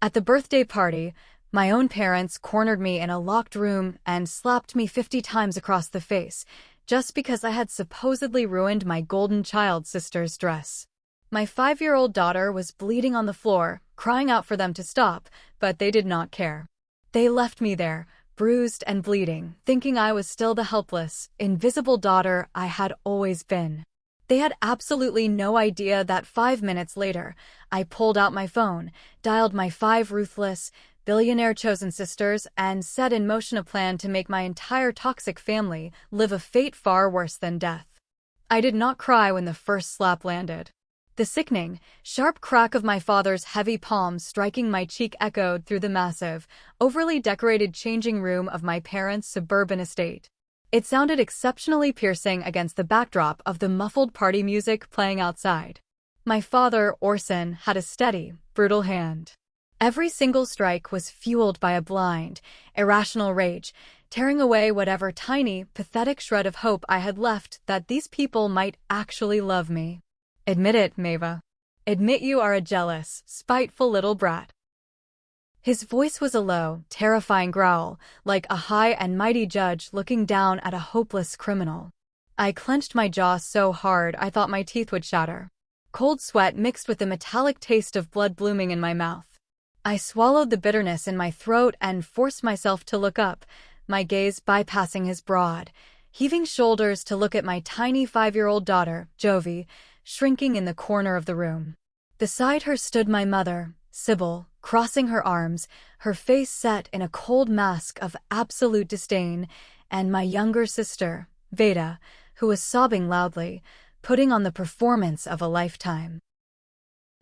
At the birthday party, my own parents cornered me in a locked room and slapped me 50 times across the face, just because I had supposedly ruined my golden child sister's dress. My 5-year-old daughter was bleeding on the floor, crying out for them to stop, but they did not care. They left me there, bruised and bleeding, thinking I was still the helpless, invisible daughter I had always been. They had absolutely no idea that 5 minutes later, I pulled out my phone, dialed my 5 ruthless, billionaire chosen sisters, and set in motion a plan to make my entire toxic family live a fate far worse than death. I did not cry when the first slap landed. The sickening, sharp crack of my father's heavy palm striking my cheek echoed through the massive, overly decorated changing room of my parents' suburban estate. It sounded exceptionally piercing against the backdrop of the muffled party music playing outside. My father, Orson, had a steady, brutal hand. Every single strike was fueled by a blind, irrational rage, tearing away whatever tiny, pathetic shred of hope I had left that these people might actually love me. Admit it, Maeva. Admit you are a jealous, spiteful little brat. His voice was a low, terrifying growl, like a high and mighty judge looking down at a hopeless criminal. I clenched my jaw so hard I thought my teeth would shatter. Cold sweat mixed with the metallic taste of blood blooming in my mouth. I swallowed the bitterness in my throat and forced myself to look up, my gaze bypassing his broad, heaving shoulders to look at my tiny 5-year-old daughter, Jovi, shrinking in the corner of the room. Beside her stood my mother, Sybil, crossing her arms, her face set in a cold mask of absolute disdain, and my younger sister, Vada, who was sobbing loudly, putting on the performance of a lifetime.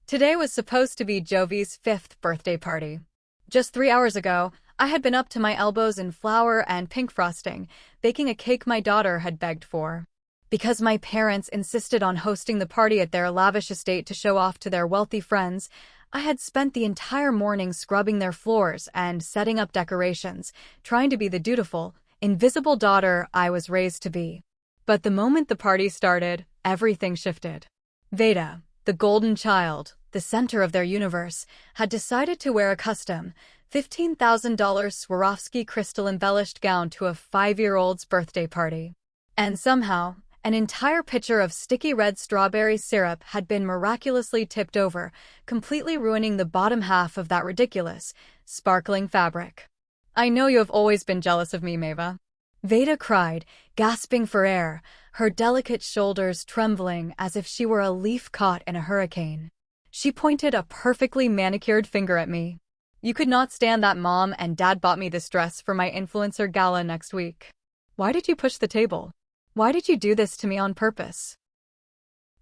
Today was supposed to be Jovi's 5th birthday party. Just 3 hours ago, I had been up to my elbows in flour and pink frosting, baking a cake my daughter had begged for. Because my parents insisted on hosting the party at their lavish estate to show off to their wealthy friends, I had spent the entire morning scrubbing their floors and setting up decorations, trying to be the dutiful, invisible daughter I was raised to be. But the moment the party started, everything shifted. Vada, the golden child, the center of their universe, had decided to wear a custom, $15,000 Swarovski crystal-embellished gown to a 5-year-old's birthday party. And somehow, an entire pitcher of sticky red strawberry syrup had been miraculously tipped over, completely ruining the bottom half of that ridiculous, sparkling fabric. I know you have always been jealous of me, Maeva. Vada cried, gasping for air, her delicate shoulders trembling as if she were a leaf caught in a hurricane. She pointed a perfectly manicured finger at me. You could not stand that Mom and Dad bought me this dress for my influencer gala next week. Why did you push the table? Why did you do this to me on purpose?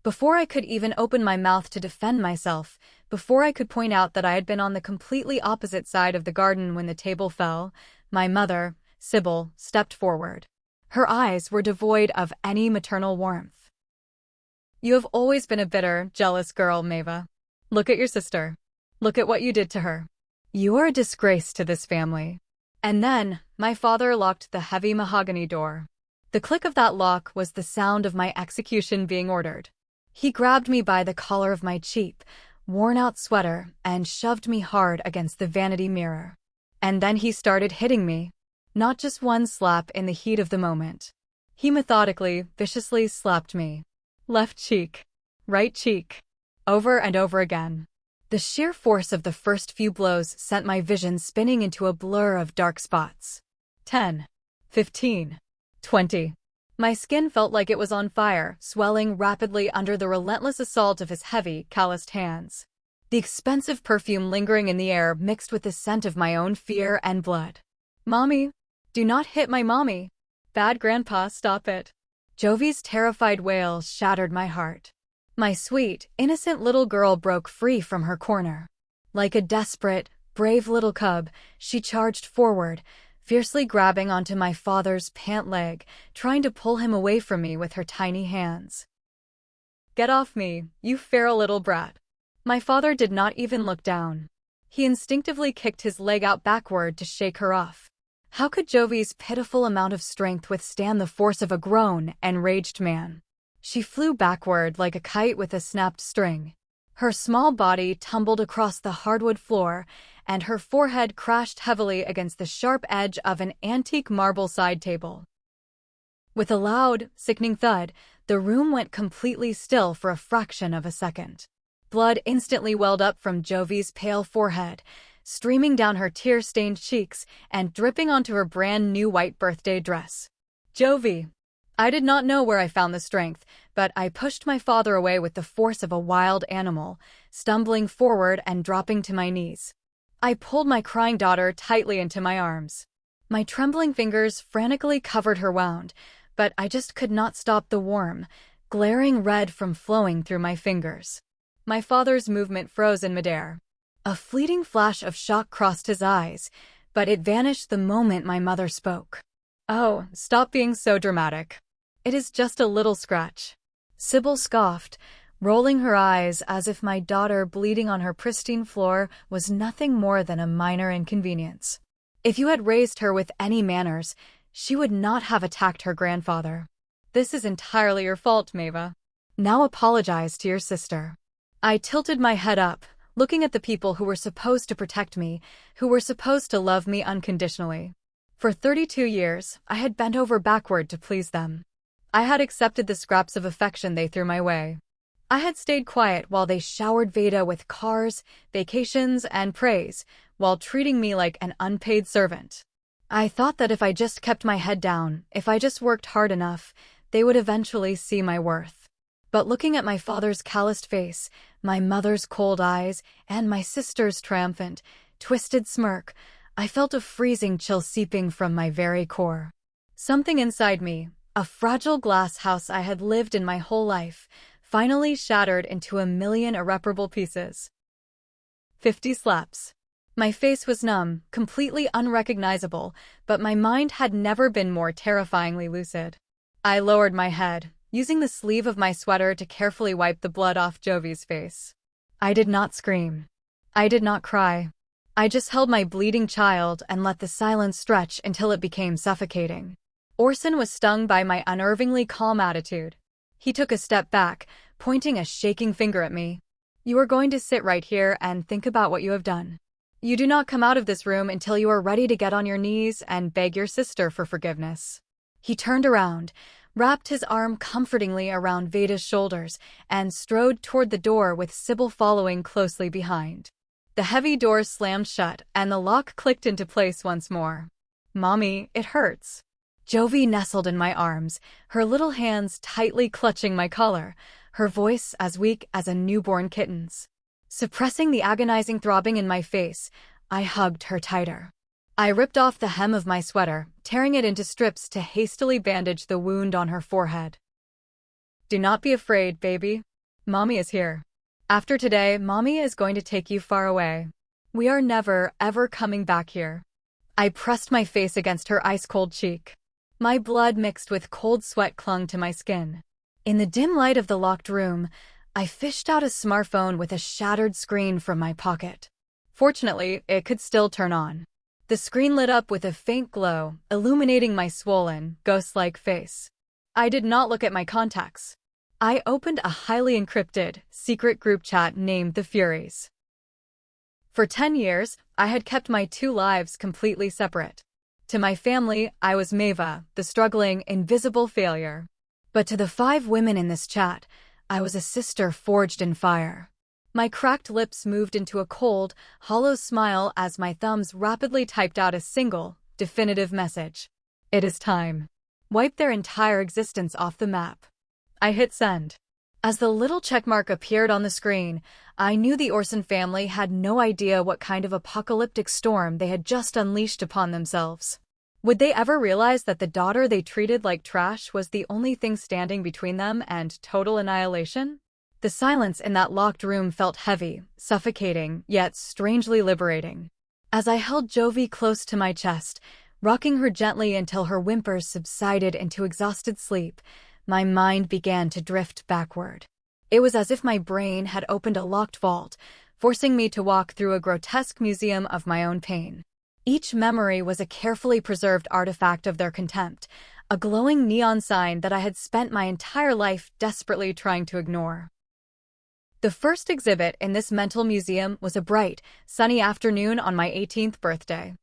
Before I could even open my mouth to defend myself, before I could point out that I had been on the completely opposite side of the garden when the table fell, my mother, Sybil, stepped forward. Her eyes were devoid of any maternal warmth. You have always been a bitter, jealous girl, Maeva. Look at your sister. Look at what you did to her. You are a disgrace to this family. And then, my father locked the heavy mahogany door. The click of that lock was the sound of my execution being ordered. He grabbed me by the collar of my cheap, worn-out sweater and shoved me hard against the vanity mirror. And then he started hitting me. Not just one slap in the heat of the moment. He methodically, viciously slapped me. Left cheek. Right cheek. Over and over again. The sheer force of the first few blows sent my vision spinning into a blur of dark spots. 10. 15. 20. My skin felt like it was on fire, swelling rapidly under the relentless assault of his heavy, calloused hands. The expensive perfume lingering in the air mixed with the scent of my own fear and blood. Mommy! Do not hit my mommy! Bad grandpa, stop it! Jovi's terrified wail shattered my heart. My sweet, innocent little girl broke free from her corner. Like a desperate, brave little cub, she charged forward, fiercely grabbing onto my father's pant leg, trying to pull him away from me with her tiny hands. Get off me, you feral little brat. My father did not even look down. He instinctively kicked his leg out backward to shake her off. How could Jovi's pitiful amount of strength withstand the force of a grown, enraged man? She flew backward like a kite with a snapped string. Her small body tumbled across the hardwood floor, and her forehead crashed heavily against the sharp edge of an antique marble side table. With a loud, sickening thud, the room went completely still for a fraction of a second. Blood instantly welled up from Jovi's pale forehead, streaming down her tear-stained cheeks and dripping onto her brand-new white birthday dress. Jovi! I did not know where I found the strength, but I pushed my father away with the force of a wild animal, stumbling forward and dropping to my knees. I pulled my crying daughter tightly into my arms. My trembling fingers frantically covered her wound, but I just could not stop the warm, glaring red from flowing through my fingers. My father's movement froze in midair. A fleeting flash of shock crossed his eyes, but it vanished the moment my mother spoke. "Oh, stop being so dramatic. It is just a little scratch," Sybil scoffed, rolling her eyes as if my daughter bleeding on her pristine floor was nothing more than a minor inconvenience. If you had raised her with any manners, she would not have attacked her grandfather. This is entirely your fault, Maeva. Now apologize to your sister. I tilted my head up, looking at the people who were supposed to protect me, who were supposed to love me unconditionally. For 32 years, I had bent over backward to please them. I had accepted the scraps of affection they threw my way. I had stayed quiet while they showered Vada with cars, vacations, and praise, while treating me like an unpaid servant. I thought that if I just kept my head down, if I just worked hard enough, they would eventually see my worth. But looking at my father's calloused face, my mother's cold eyes, and my sister's triumphant, twisted smirk, I felt a freezing chill seeping from my very core. Something inside me, a fragile glass house I had lived in my whole life, finally shattered into a million irreparable pieces. 50 slaps. My face was numb, completely unrecognizable, but my mind had never been more terrifyingly lucid. I lowered my head, using the sleeve of my sweater to carefully wipe the blood off Jovi's face. I did not scream. I did not cry. I just held my bleeding child and let the silence stretch until it became suffocating. Orson was stung by my unnervingly calm attitude. He took a step back, pointing a shaking finger at me. "You are going to sit right here and think about what you have done. You do not come out of this room until you are ready to get on your knees and beg your sister for forgiveness." He turned around, wrapped his arm comfortingly around Vada's shoulders, and strode toward the door with Sybil following closely behind. The heavy door slammed shut, and the lock clicked into place once more. "Mommy, it hurts." Jovi nestled in my arms, her little hands tightly clutching my collar, her voice as weak as a newborn kitten's. Suppressing the agonizing throbbing in my face, I hugged her tighter. I ripped off the hem of my sweater, tearing it into strips to hastily bandage the wound on her forehead. "Do not be afraid, baby. Mommy is here. After today, Mommy is going to take you far away. We are never, ever coming back here." I pressed my face against her ice-cold cheek. My blood mixed with cold sweat clung to my skin. In the dim light of the locked room, I fished out a smartphone with a shattered screen from my pocket. Fortunately, it could still turn on. The screen lit up with a faint glow, illuminating my swollen, ghost-like face. I did not look at my contacts. I opened a highly encrypted, secret group chat named The Furies. For 10 years, I had kept my two lives completely separate. To my family, I was Maeva, the struggling, invisible failure. But to the 5 women in this chat, I was a sister forged in fire. My cracked lips moved into a cold, hollow smile as my thumbs rapidly typed out a single, definitive message. "It is time." Wipe their entire existence off the map. I hit send. As the little checkmark appeared on the screen, I knew the Orson family had no idea what kind of apocalyptic storm they had just unleashed upon themselves. Would they ever realize that the daughter they treated like trash was the only thing standing between them and total annihilation? The silence in that locked room felt heavy, suffocating, yet strangely liberating. As I held Jovi close to my chest, rocking her gently until her whimpers subsided into exhausted sleep, my mind began to drift backward. It was as if my brain had opened a locked vault, forcing me to walk through a grotesque museum of my own pain. Each memory was a carefully preserved artifact of their contempt, a glowing neon sign that I had spent my entire life desperately trying to ignore. The first exhibit in this mental museum was a bright, sunny afternoon on my 18th birthday.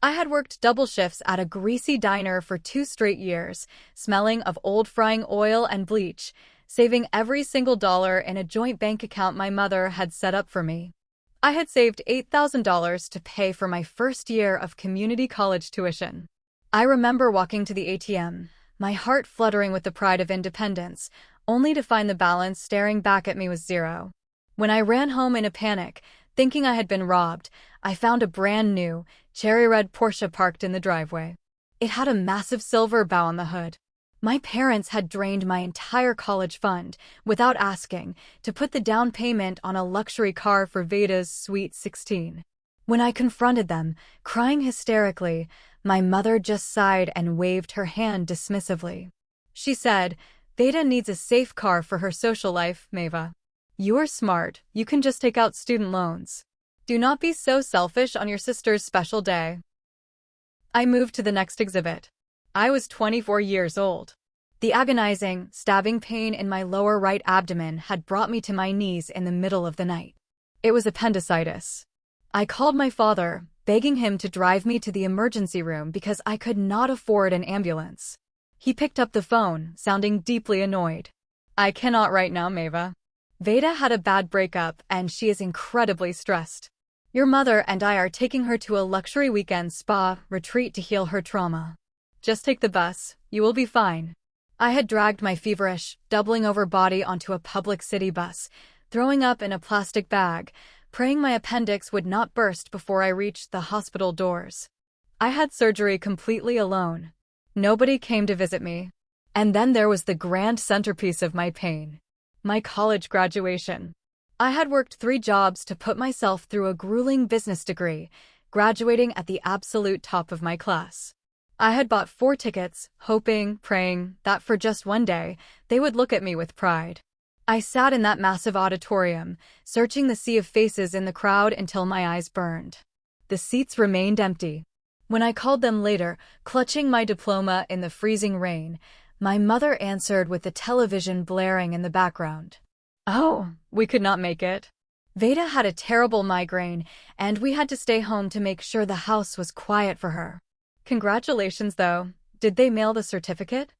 I had worked double shifts at a greasy diner for 2 straight years, smelling of old frying oil and bleach, saving every single dollar in a joint bank account my mother had set up for me. I had saved $8,000 to pay for my first year of community college tuition. I remember walking to the ATM, my heart fluttering with the pride of independence, only to find the balance staring back at me was zero. When I ran home in a panic, thinking I had been robbed, I found a brand new, cherry red Porsche parked in the driveway. It had a massive silver bow on the hood. My parents had drained my entire college fund, without asking, to put the down payment on a luxury car for Vada's Sweet 16. When I confronted them, crying hysterically, my mother just sighed and waved her hand dismissively. She said, "Vada needs a safe car for her social life, Mava. You are smart, you can just take out student loans. Do not be so selfish on your sister's special day." I moved to the next exhibit. I was 24 years old. The agonizing, stabbing pain in my lower right abdomen had brought me to my knees in the middle of the night. It was appendicitis. I called my father, begging him to drive me to the emergency room because I could not afford an ambulance. He picked up the phone, sounding deeply annoyed. "I cannot right now, Mava. Vada had a bad breakup and she is incredibly stressed. Your mother and I are taking her to a luxury weekend spa retreat to heal her trauma. Just take the bus, you will be fine." I had dragged my feverish, doubling over body onto a public city bus, throwing up in a plastic bag, praying my appendix would not burst before I reached the hospital doors. I had surgery completely alone. Nobody came to visit me. And then there was the grand centerpiece of my pain. My college graduation. I had worked 3 jobs to put myself through a grueling business degree, graduating at the absolute top of my class. I had bought 4 tickets, hoping, praying, that for just one day, they would look at me with pride. I sat in that massive auditorium, searching the sea of faces in the crowd until my eyes burned. The seats remained empty. When I called them later, clutching my diploma in the freezing rain, my mother answered with the television blaring in the background. "Oh, we could not make it. Vada had a terrible migraine, and we had to stay home to make sure the house was quiet for her. Congratulations, though. Did they mail the certificate?"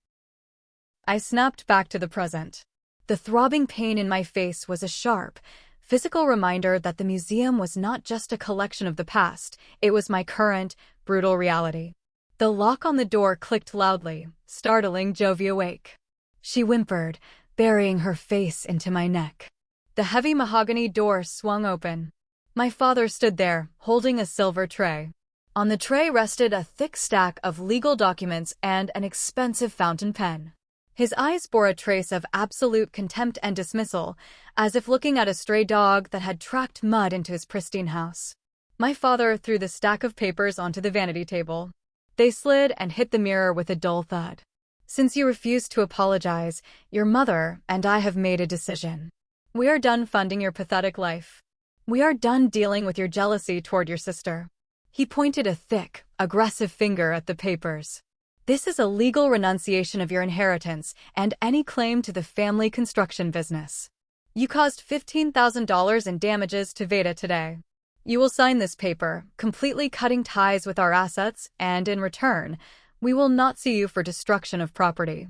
I snapped back to the present. The throbbing pain in my face was a sharp, physical reminder that the museum was not just a collection of the past, it was my current, brutal reality. The lock on the door clicked loudly, startling Jovi awake. She whimpered, burying her face into my neck. The heavy mahogany door swung open. My father stood there, holding a silver tray. On the tray rested a thick stack of legal documents and an expensive fountain pen. His eyes bore a trace of absolute contempt and dismissal, as if looking at a stray dog that had tracked mud into his pristine house. My father threw the stack of papers onto the vanity table. They slid and hit the mirror with a dull thud. "Since you refuse to apologize, your mother and I have made a decision. We are done funding your pathetic life. We are done dealing with your jealousy toward your sister." He pointed a thick, aggressive finger at the papers. "This is a legal renunciation of your inheritance and any claim to the family construction business. You caused $15,000 in damages to Vada today. You will sign this paper, completely cutting ties with our assets, and in return, we will not sue you for destruction of property."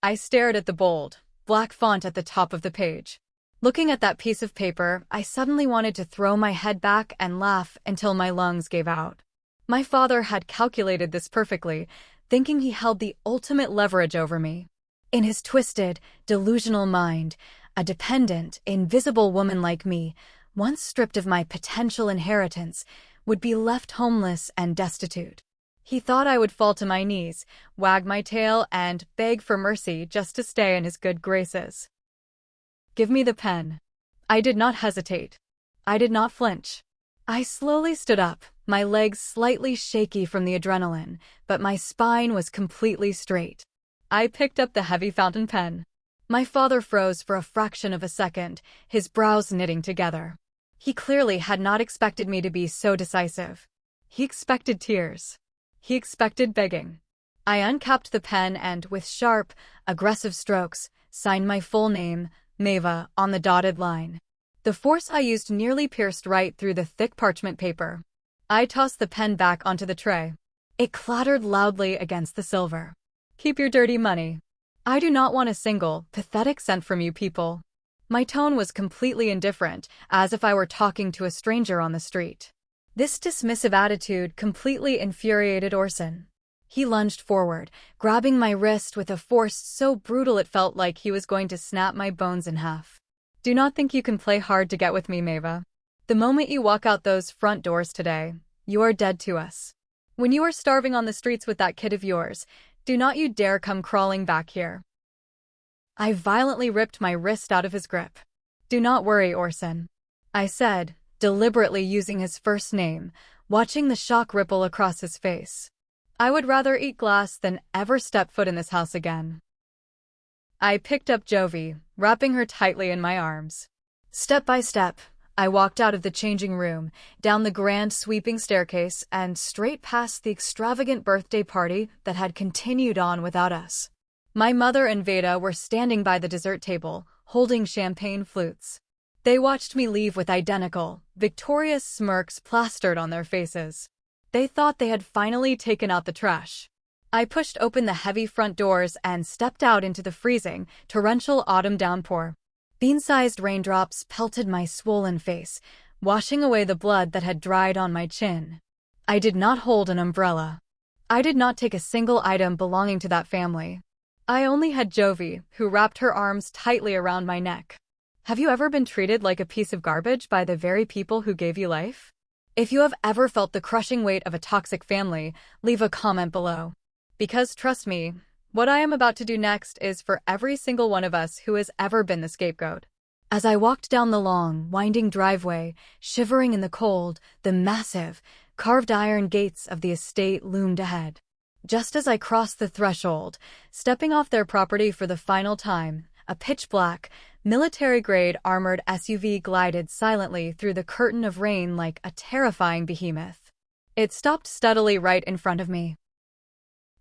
I stared at the bold, black font at the top of the page. Looking at that piece of paper, I suddenly wanted to throw my head back and laugh until my lungs gave out. My father had calculated this perfectly, thinking he held the ultimate leverage over me. In his twisted, delusional mind, a dependent, invisible woman like me, once stripped of my potential inheritance, would be left homeless and destitute. He thought I would fall to my knees, wag my tail, and beg for mercy just to stay in his good graces. "Give me the pen." I did not hesitate. I did not flinch. I slowly stood up, my legs slightly shaky from the adrenaline, but my spine was completely straight. I picked up the heavy fountain pen. My father froze for a fraction of a second, his brows knitting together. He clearly had not expected me to be so decisive. He expected tears. He expected begging. I uncapped the pen and, with sharp, aggressive strokes, signed my full name, Maeva, on the dotted line. The force I used nearly pierced right through the thick parchment paper. I tossed the pen back onto the tray. It clattered loudly against the silver. Keep your dirty money. I do not want a single, pathetic cent from you people. My tone was completely indifferent, as if I were talking to a stranger on the street. This dismissive attitude completely infuriated Orson. He lunged forward, grabbing my wrist with a force so brutal it felt like he was going to snap my bones in half. Do not think you can play hard to get with me, Maeva. The moment you walk out those front doors today, you are dead to us. When you are starving on the streets with that kid of yours, do not you dare come crawling back here. I violently ripped my wrist out of his grip. Do not worry, Orson, I said, deliberately using his first name, watching the shock ripple across his face. I would rather eat glass than ever step foot in this house again. I picked up Jovi, wrapping her tightly in my arms. Step by step, I walked out of the changing room, down the grand sweeping staircase, and straight past the extravagant birthday party that had continued on without us. My mother and Vada were standing by the dessert table, holding champagne flutes. They watched me leave with identical, victorious smirks plastered on their faces. They thought they had finally taken out the trash. I pushed open the heavy front doors and stepped out into the freezing, torrential autumn downpour. Bean-sized raindrops pelted my swollen face, washing away the blood that had dried on my chin. I did not hold an umbrella. I did not take a single item belonging to that family. I only had Jovi, who wrapped her arms tightly around my neck. Have you ever been treated like a piece of garbage by the very people who gave you life? If you have ever felt the crushing weight of a toxic family, leave a comment below. Because trust me, what I am about to do next is for every single one of us who has ever been the scapegoat. As I walked down the long, winding driveway, shivering in the cold, the massive, carved iron gates of the estate loomed ahead. Just as I crossed the threshold, stepping off their property for the final time, a pitch-black, military-grade armored SUV glided silently through the curtain of rain like a terrifying behemoth. It stopped steadily right in front of me.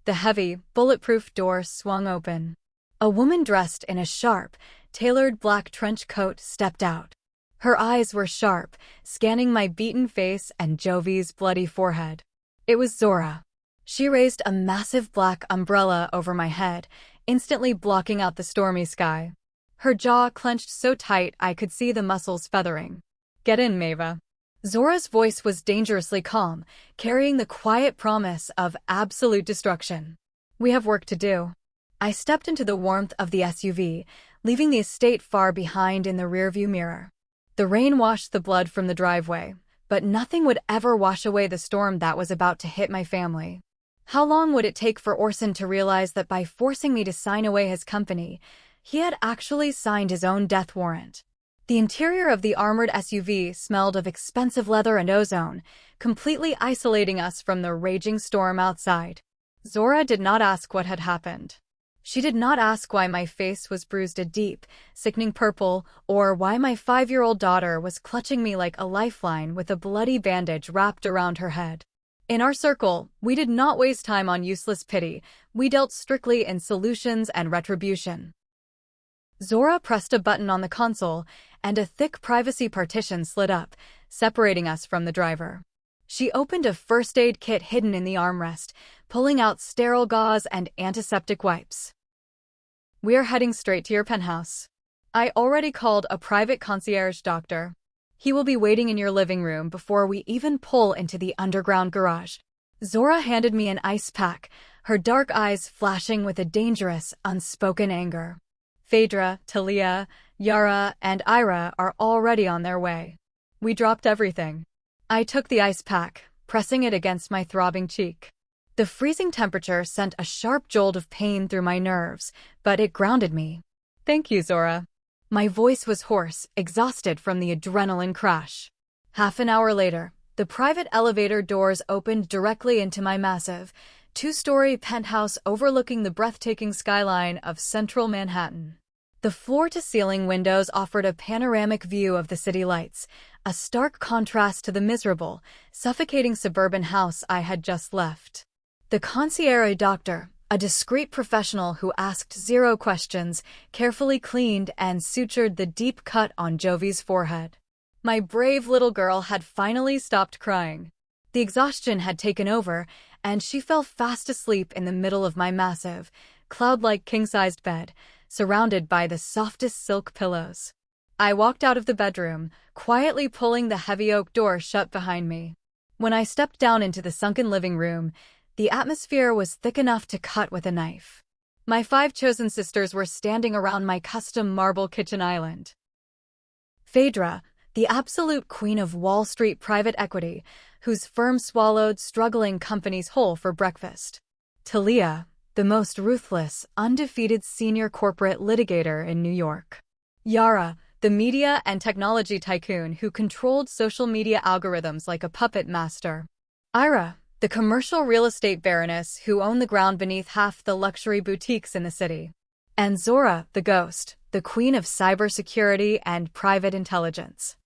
The heavy, bulletproof door swung open. A woman dressed in a sharp, tailored black trench coat stepped out. Her eyes were sharp, scanning my beaten face and Jovi's bloody forehead. It was Zora. She raised a massive black umbrella over my head, instantly blocking out the stormy sky. Her jaw clenched so tight I could see the muscles feathering. Get in, Maeva. Zora's voice was dangerously calm, carrying the quiet promise of absolute destruction. We have work to do. I stepped into the warmth of the SUV, leaving the estate far behind in the rearview mirror. The rain washed the blood from the driveway, but nothing would ever wash away the storm that was about to hit my family. How long would it take for Orson to realize that by forcing me to sign away his company, he had actually signed his own death warrant? The interior of the armored SUV smelled of expensive leather and ozone, completely isolating us from the raging storm outside. Zora did not ask what had happened. She did not ask why my face was bruised a deep, sickening purple, or why my 5-year-old daughter was clutching me like a lifeline with a bloody bandage wrapped around her head. In our circle, we did not waste time on useless pity. We dealt strictly in solutions and retribution. Zora pressed a button on the console, and a thick privacy partition slid up, separating us from the driver. She opened a first aid kit hidden in the armrest, pulling out sterile gauze and antiseptic wipes. We are heading straight to your penthouse. I already called a private concierge doctor. He will be waiting in your living room before we even pull into the underground garage. Zora handed me an ice pack, her dark eyes flashing with a dangerous, unspoken anger. Phaedra, Talia, Yara, and Ira are already on their way. We dropped everything. I took the ice pack, pressing it against my throbbing cheek. The freezing temperature sent a sharp jolt of pain through my nerves, but it grounded me. Thank you, Zora. My voice was hoarse, exhausted from the adrenaline crash. Half an hour later, the private elevator doors opened directly into my massive, 2-story penthouse overlooking the breathtaking skyline of central Manhattan. The floor-to-ceiling windows offered a panoramic view of the city lights, a stark contrast to the miserable, suffocating suburban house I had just left. The concierge doctor, A discreet professional who asked 0 questions, carefully cleaned and sutured the deep cut on Jovi's forehead. My brave little girl had finally stopped crying. The exhaustion had taken over, and she fell fast asleep in the middle of my massive, cloud-like king-sized bed, surrounded by the softest silk pillows. I walked out of the bedroom, quietly pulling the heavy oak door shut behind me. When I stepped down into the sunken living room, the atmosphere was thick enough to cut with a knife. My 5 chosen sisters were standing around my custom marble kitchen island. Phaedra, the absolute queen of Wall Street private equity, whose firm swallowed struggling companies whole for breakfast. Talia, the most ruthless, undefeated senior corporate litigator in New York. Yara, the media and technology tycoon who controlled social media algorithms like a puppet master. Ira, the commercial real estate baroness who owned the ground beneath half the luxury boutiques in the city. And Zora, the ghost, the queen of cybersecurity and private intelligence.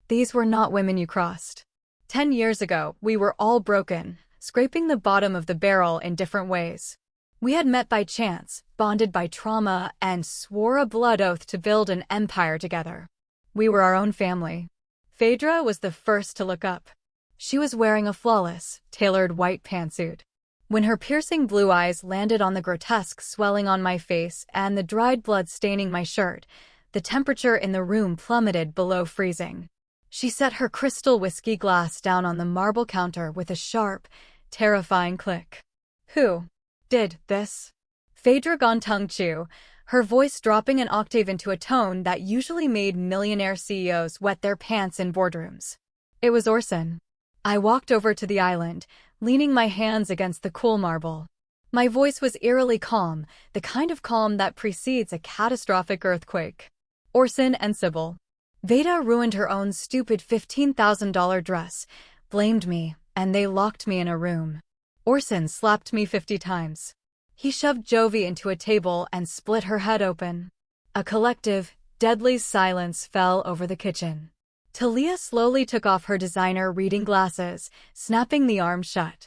These were not women you crossed. 10 years ago, we were all broken, scraping the bottom of the barrel in different ways. We had met by chance, bonded by trauma, and swore a blood oath to build an empire together. We were our own family. Phaedra was the first to look up. She was wearing a flawless, tailored white pantsuit. When her piercing blue eyes landed on the grotesque swelling on my face and the dried blood staining my shirt, the temperature in the room plummeted below freezing. She set her crystal whiskey glass down on the marble counter with a sharp, terrifying click. Who did this? Phaedra tongue chew, her voice dropping an octave into a tone that usually made millionaire CEOs wet their pants in boardrooms. It was Orson. I walked over to the island, leaning my hands against the cool marble. My voice was eerily calm, the kind of calm that precedes a catastrophic earthquake. Orson and Sybil. Vada ruined her own stupid $15,000 dress, blamed me, and they locked me in a room. Orson slapped me 50 times. He shoved Jovi into a table and split her head open. A collective, deadly silence fell over the kitchen. Talia slowly took off her designer reading glasses, snapping the arm shut.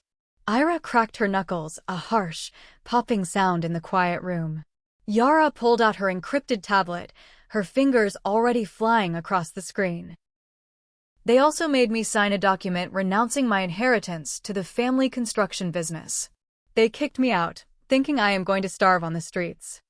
Ira cracked her knuckles, a harsh, popping sound in the quiet room. Yara pulled out her encrypted tablet, her fingers already flying across the screen. They also made me sign a document renouncing my inheritance to the family construction business. They kicked me out, thinking I am going to starve on the streets.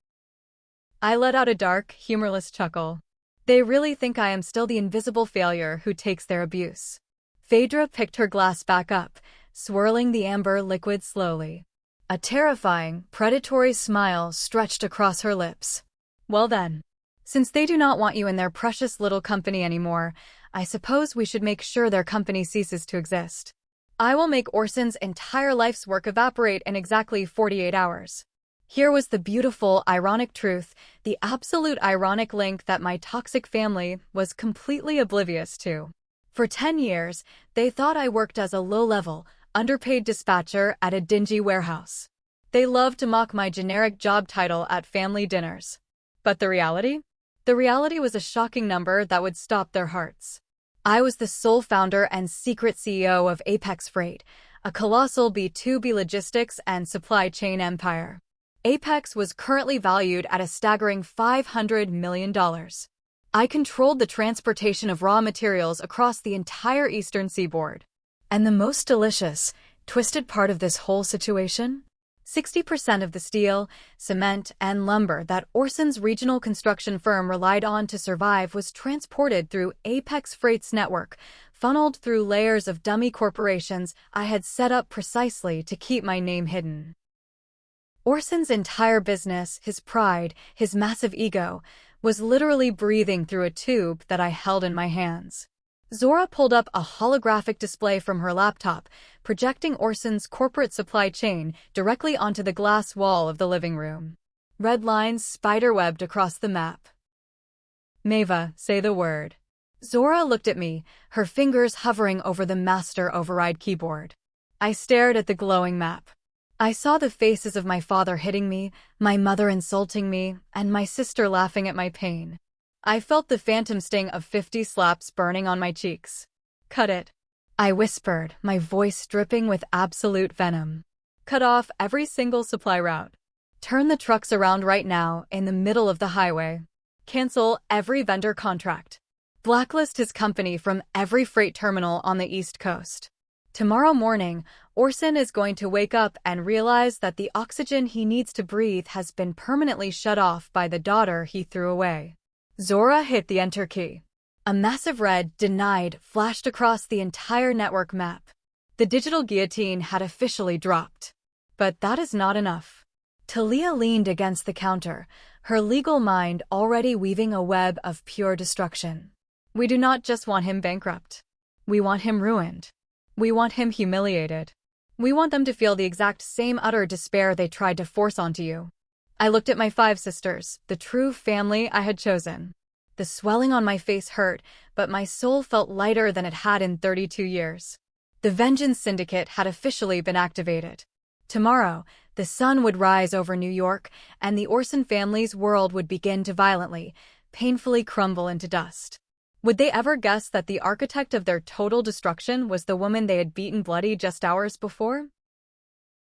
I let out a dark, humorless chuckle. They really think I am still the invisible failure who takes their abuse. Phaedra picked her glass back up, swirling the amber liquid slowly. A terrifying, predatory smile stretched across her lips. Well then, since they do not want you in their precious little company anymore, I suppose we should make sure their company ceases to exist. I will make Orson's entire life's work evaporate in exactly 48 hours. Here was the beautiful, ironic truth, the absolute ironic link that my toxic family was completely oblivious to. For 10 years, they thought I worked as a low-level, underpaid dispatcher at a dingy warehouse. They loved to mock my generic job title at family dinners. But the reality? The reality was a shocking number that would stop their hearts. I was the sole founder and secret CEO of Apex Freight, a colossal B2B logistics and supply chain empire. Apex was currently valued at a staggering $500 million. I controlled the transportation of raw materials across the entire eastern seaboard. And the most delicious, twisted part of this whole situation? 60% of the steel, cement, and lumber that Orson's regional construction firm relied on to survive was transported through Apex Freight's network, funneled through layers of dummy corporations I had set up precisely to keep my name hidden. Orson's entire business, his pride, his massive ego, was literally breathing through a tube that I held in my hands. Zora pulled up a holographic display from her laptop, projecting Orson's corporate supply chain directly onto the glass wall of the living room. Red lines spiderwebbed across the map. Maeva, say the word. Zora looked at me, her fingers hovering over the master override keyboard. I stared at the glowing map. I saw the faces of my father hitting me, my mother insulting me, and my sister laughing at my pain. I felt the phantom sting of 50 slaps burning on my cheeks. Cut it, I whispered, my voice dripping with absolute venom. Cut off every single supply route. Turn the trucks around right now in the middle of the highway. Cancel every vendor contract. Blacklist his company from every freight terminal on the East Coast. Tomorrow morning, Orson is going to wake up and realize that the oxygen he needs to breathe has been permanently shut off by the daughter he threw away. Zora hit the enter key. A massive red "denied" flashed across the entire network map. The digital guillotine had officially dropped. But that is not enough. Talia leaned against the counter, her legal mind already weaving a web of pure destruction. We do not just want him bankrupt. We want him ruined. We want him humiliated. We want them to feel the exact same utter despair they tried to force onto you. I looked at my 5 sisters, the true family I had chosen. The swelling on my face hurt, but my soul felt lighter than it had in 32 years. The Vengeance Syndicate had officially been activated. Tomorrow, the sun would rise over New York, and the Orson family's world would begin to violently, painfully crumble into dust. Would they ever guess that the architect of their total destruction was the woman they had beaten bloody just hours before?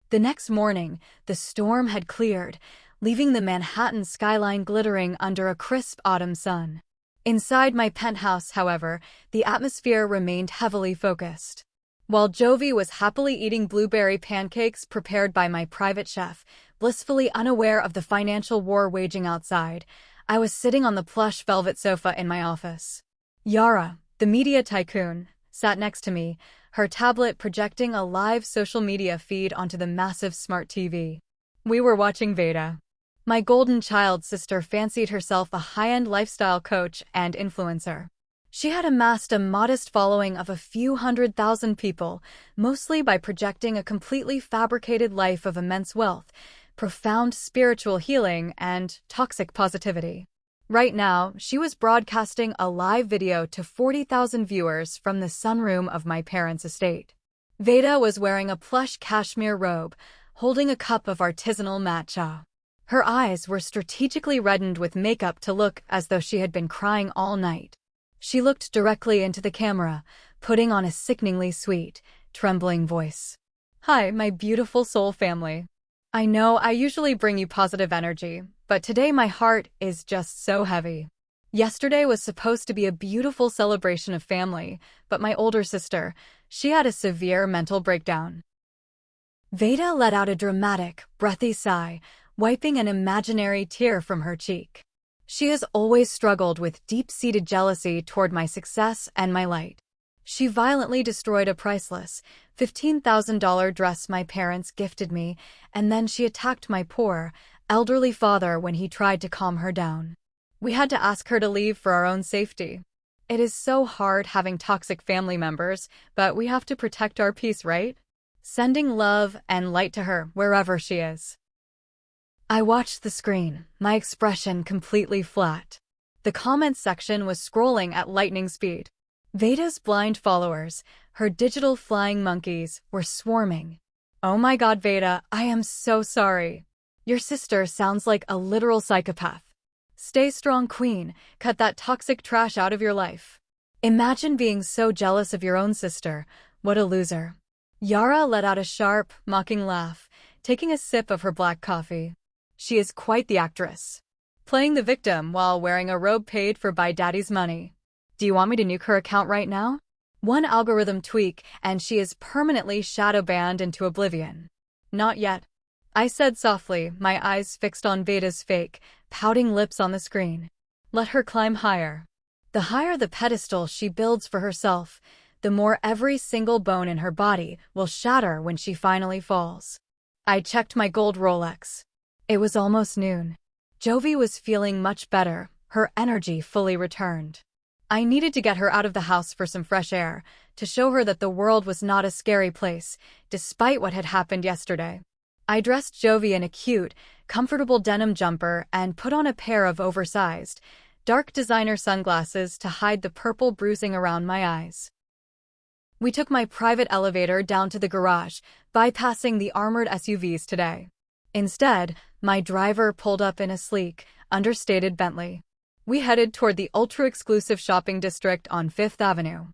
The next morning, the storm had cleared, leaving the Manhattan skyline glittering under a crisp autumn sun. Inside my penthouse, however, the atmosphere remained heavily focused. While Jovi was happily eating blueberry pancakes prepared by my private chef, blissfully unaware of the financial war waging outside, I was sitting on the plush velvet sofa in my office. Yara, the media tycoon, sat next to me, her tablet projecting a live social media feed onto the massive smart TV. We were watching Vada. My golden child sister fancied herself a high-end lifestyle coach and influencer. She had amassed a modest following of a few 100,000 people, mostly by projecting a completely fabricated life of immense wealth, profound spiritual healing, and toxic positivity. Right now, she was broadcasting a live video to 40,000 viewers from the sunroom of my parents' estate. Vada was wearing a plush cashmere robe, holding a cup of artisanal matcha. Her eyes were strategically reddened with makeup to look as though she had been crying all night. She looked directly into the camera, putting on a sickeningly sweet, trembling voice. "Hi, my beautiful soul family. I know I usually bring you positive energy, but today my heart is just so heavy. Yesterday was supposed to be a beautiful celebration of family, but my older sister, she had a severe mental breakdown." Vada let out a dramatic, breathy sigh, wiping an imaginary tear from her cheek. She has always struggled with deep-seated jealousy toward my success and my light. She violently destroyed a priceless, $15,000 dress my parents gifted me, and then she attacked my poor, elderly father when he tried to calm her down. We had to ask her to leave for our own safety. It is so hard having toxic family members, but we have to protect our peace, right? Sending love and light to her wherever she is. I watched the screen, my expression completely flat. The comments section was scrolling at lightning speed. Vada's blind followers, her digital flying monkeys, were swarming. "Oh my God, Vada, I am so sorry. Your sister sounds like a literal psychopath. Stay strong, queen. Cut that toxic trash out of your life. Imagine being so jealous of your own sister. What a loser." Yara let out a sharp, mocking laugh, taking a sip of her black coffee. She is quite the actress, playing the victim while wearing a robe paid for by daddy's money. Do you want me to nuke her account right now? One algorithm tweak and she is permanently shadow banned into oblivion. Not yet, I said softly, my eyes fixed on Vada's fake, pouting lips on the screen. Let her climb higher. The higher the pedestal she builds for herself, the more every single bone in her body will shatter when she finally falls. I checked my gold Rolex. It was almost noon. Jovi was feeling much better, her energy fully returned. I needed to get her out of the house for some fresh air, to show her that the world was not a scary place, despite what had happened yesterday. I dressed Jovi in a cute, comfortable denim jumper and put on a pair of oversized, dark designer sunglasses to hide the purple bruising around my eyes. We took my private elevator down to the garage, bypassing the armored SUVs today. Instead, my driver pulled up in a sleek, understated Bentley. We headed toward the ultra-exclusive shopping district on Fifth Avenue.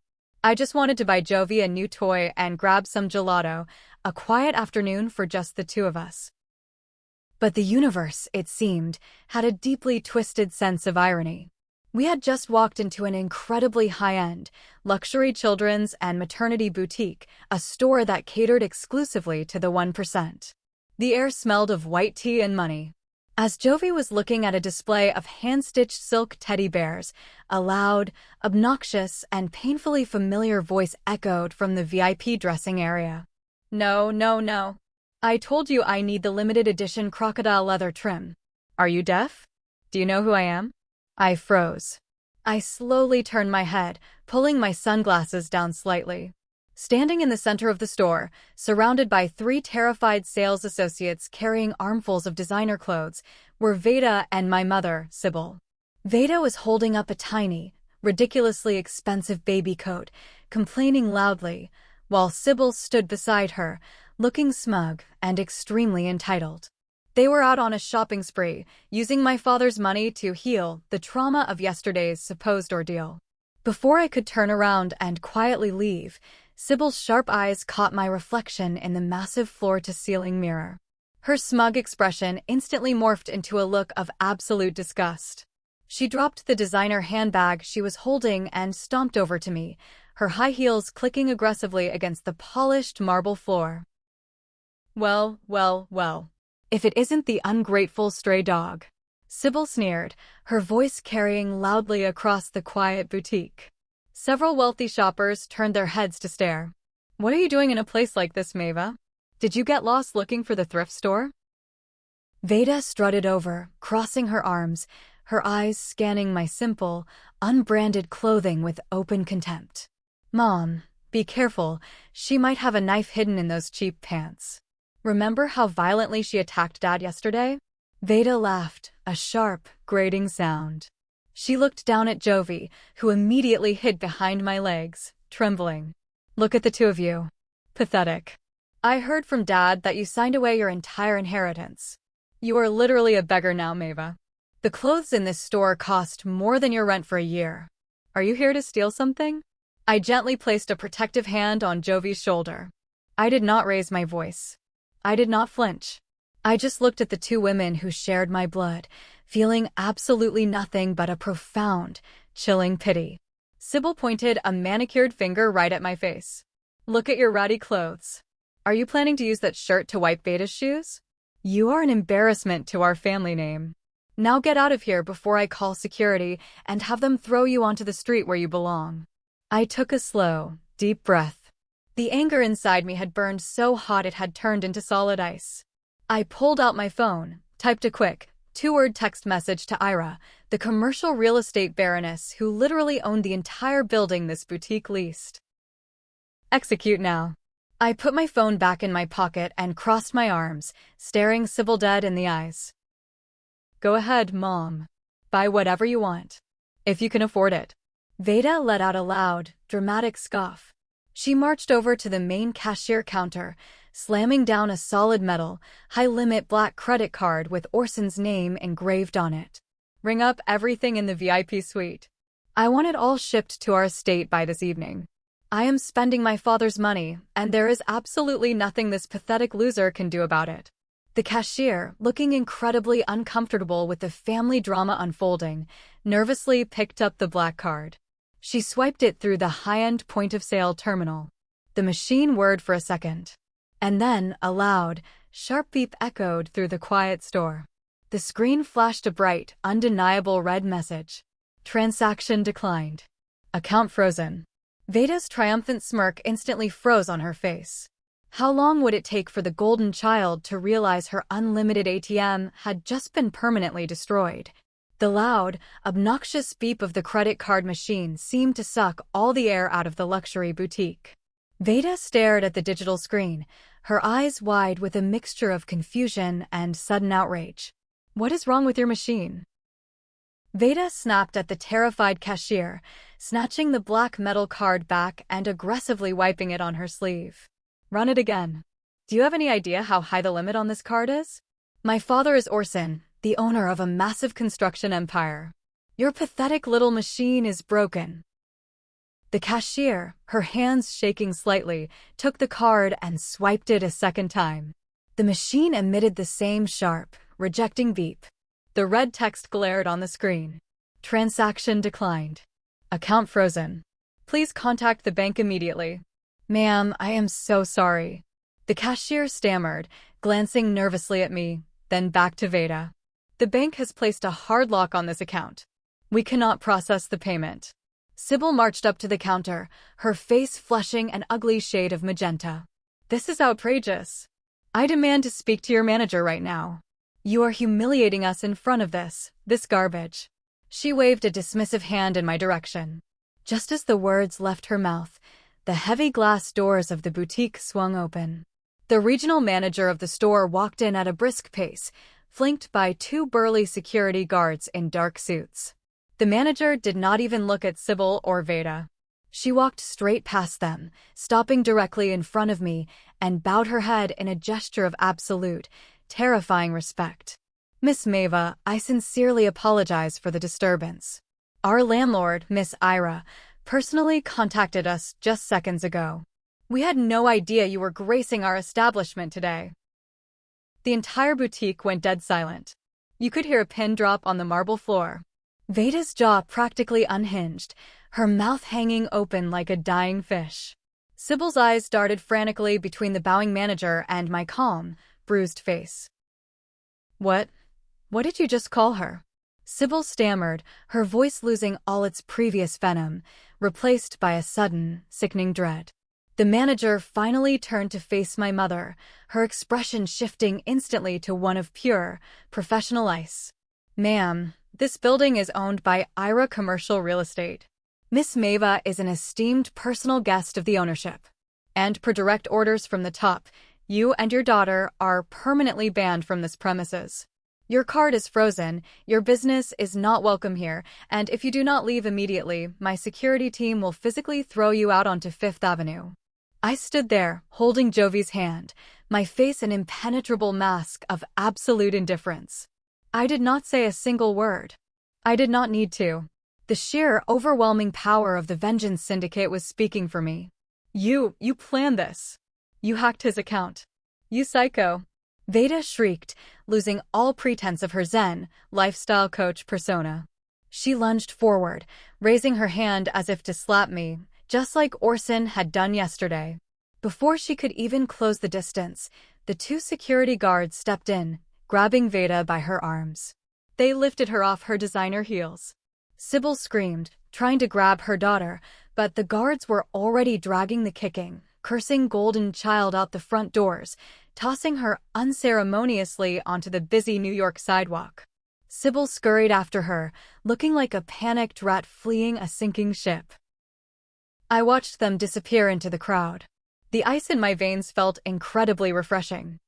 I just wanted to buy Jovi a new toy and grab some gelato, a quiet afternoon for just the two of us. But the universe, it seemed, had a deeply twisted sense of irony. We had just walked into an incredibly high-end, luxury children's and maternity boutique, a store that catered exclusively to the 1%. The air smelled of white tea and money. As Jovi was looking at a display of hand-stitched silk teddy bears, a loud, obnoxious, and painfully familiar voice echoed from the VIP dressing area. No, no, no. I told you I need the limited edition crocodile leather trim. Are you deaf? Do you know who I am? I froze. I slowly turned my head, pulling my sunglasses down slightly. Standing in the center of the store, surrounded by 3 terrified sales associates carrying armfuls of designer clothes, were Vada and my mother, Sybil. Vada was holding up a tiny, ridiculously expensive baby coat, complaining loudly, while Sybil stood beside her, looking smug and extremely entitled. They were out on a shopping spree, using my father's money to heal the trauma of yesterday's supposed ordeal. Before I could turn around and quietly leave, Sybil's sharp eyes caught my reflection in the massive floor-to-ceiling mirror. Her smug expression instantly morphed into a look of absolute disgust. She dropped the designer handbag she was holding and stomped over to me, her high heels clicking aggressively against the polished marble floor. Well, well, well. If it isn't the ungrateful stray dog. Sybil sneered, her voice carrying loudly across the quiet boutique. Several wealthy shoppers turned their heads to stare. What are you doing in a place like this, Maeva? Did you get lost looking for the thrift store? Vada strutted over, crossing her arms, her eyes scanning my simple, unbranded clothing with open contempt. Mom, be careful, she might have a knife hidden in those cheap pants. Remember how violently she attacked Dad yesterday? Vada laughed, a sharp, grating sound. She looked down at Jovi, who immediately hid behind my legs, trembling. Look at the two of you. Pathetic. I heard from Dad that you signed away your entire inheritance. You are literally a beggar now, Maeva. The clothes in this store cost more than your rent for a year. Are you here to steal something? I gently placed a protective hand on Jovi's shoulder. I did not raise my voice. I did not flinch. I just looked at the two women who shared my blood, feeling absolutely nothing but a profound, chilling pity. Sybil pointed a manicured finger right at my face. Look at your ratty clothes. Are you planning to use that shirt to wipe Vada's shoes? You are an embarrassment to our family name. Now get out of here before I call security and have them throw you onto the street where you belong. I took a slow, deep breath. The anger inside me had burned so hot it had turned into solid ice. I pulled out my phone, typed a quick, 2-word text message to Ira, the commercial real estate baroness who literally owned the entire building this boutique leased. Execute now. I put my phone back in my pocket and crossed my arms, staring Sybil dead in the eyes. Go ahead, Mom. Buy whatever you want. If you can afford it. Vada let out a loud, dramatic scoff. She marched over to the main cashier counter, slamming down a solid metal, high-limit black credit card with Orson's name engraved on it. Ring up everything in the VIP suite. I want it all shipped to our estate by this evening. I am spending my father's money, and there is absolutely nothing this pathetic loser can do about it. The cashier, looking incredibly uncomfortable with the family drama unfolding, nervously picked up the black card. She swiped it through the high-end point-of-sale terminal. The machine whirred for a second. And then, a loud, sharp beep echoed through the quiet store. The screen flashed a bright, undeniable red message. Transaction declined. Account frozen. Vada's triumphant smirk instantly froze on her face. How long would it take for the golden child to realize her unlimited ATM had just been permanently destroyed? The loud, obnoxious beep of the credit card machine seemed to suck all the air out of the luxury boutique. Vada stared at the digital screen, her eyes wide with a mixture of confusion and sudden outrage. What is wrong with your machine? Vada snapped at the terrified cashier, snatching the black metal card back and aggressively wiping it on her sleeve. Run it again. Do you have any idea how high the limit on this card is? My father is Orson, the owner of a massive construction empire. Your pathetic little machine is broken. The cashier, her hands shaking slightly, took the card and swiped it a second time. The machine emitted the same sharp, rejecting beep. The red text glared on the screen. Transaction declined. Account frozen. Please contact the bank immediately. Ma'am, I am so sorry. The cashier stammered, glancing nervously at me, then back to Vada. The bank has placed a hard lock on this account. We cannot process the payment. Sybil marched up to the counter, her face flushing an ugly shade of magenta. This is outrageous. I demand to speak to your manager right now. You are humiliating us in front of this garbage. She waved a dismissive hand in my direction. Just as the words left her mouth, the heavy glass doors of the boutique swung open. The regional manager of the store walked in at a brisk pace, flanked by two burly security guards in dark suits. The manager did not even look at Sybil or Vada. She walked straight past them, stopping directly in front of me, and bowed her head in a gesture of absolute, terrifying respect. Miss Maeva, I sincerely apologize for the disturbance. Our landlord, Miss Ira, personally contacted us just seconds ago. We had no idea you were gracing our establishment today. The entire boutique went dead silent. You could hear a pin drop on the marble floor. Vada's jaw practically unhinged, her mouth hanging open like a dying fish. Sybil's eyes darted frantically between the bowing manager and my calm, bruised face. What did you just call her? Sybil stammered, her voice losing all its previous venom, replaced by a sudden, sickening dread. The manager finally turned to face my mother, her expression shifting instantly to one of pure, professional ice. Ma'am, this building is owned by Ira Commercial Real Estate. Miss Maeva is an esteemed personal guest of the ownership. And per direct orders from the top, you and your daughter are permanently banned from this premises. Your card is frozen, your business is not welcome here, and if you do not leave immediately, my security team will physically throw you out onto Fifth Avenue. I stood there, holding Jovi's hand, my face an impenetrable mask of absolute indifference. I did not say a single word. I did not need to. The sheer, overwhelming power of the Vengeance Syndicate was speaking for me. You planned this. You hacked his account. You psycho. Vada shrieked, losing all pretense of her zen, lifestyle coach persona. She lunged forward, raising her hand as if to slap me, just like Orson had done yesterday. Before she could even close the distance, the two security guards stepped in, grabbing Vada by her arms. They lifted her off her designer heels. Sybil screamed, trying to grab her daughter, but the guards were already dragging the kicking, cursing golden child out the front doors, tossing her unceremoniously onto the busy New York sidewalk. Sybil scurried after her, looking like a panicked rat fleeing a sinking ship. I watched them disappear into the crowd. The ice in my veins felt incredibly refreshing.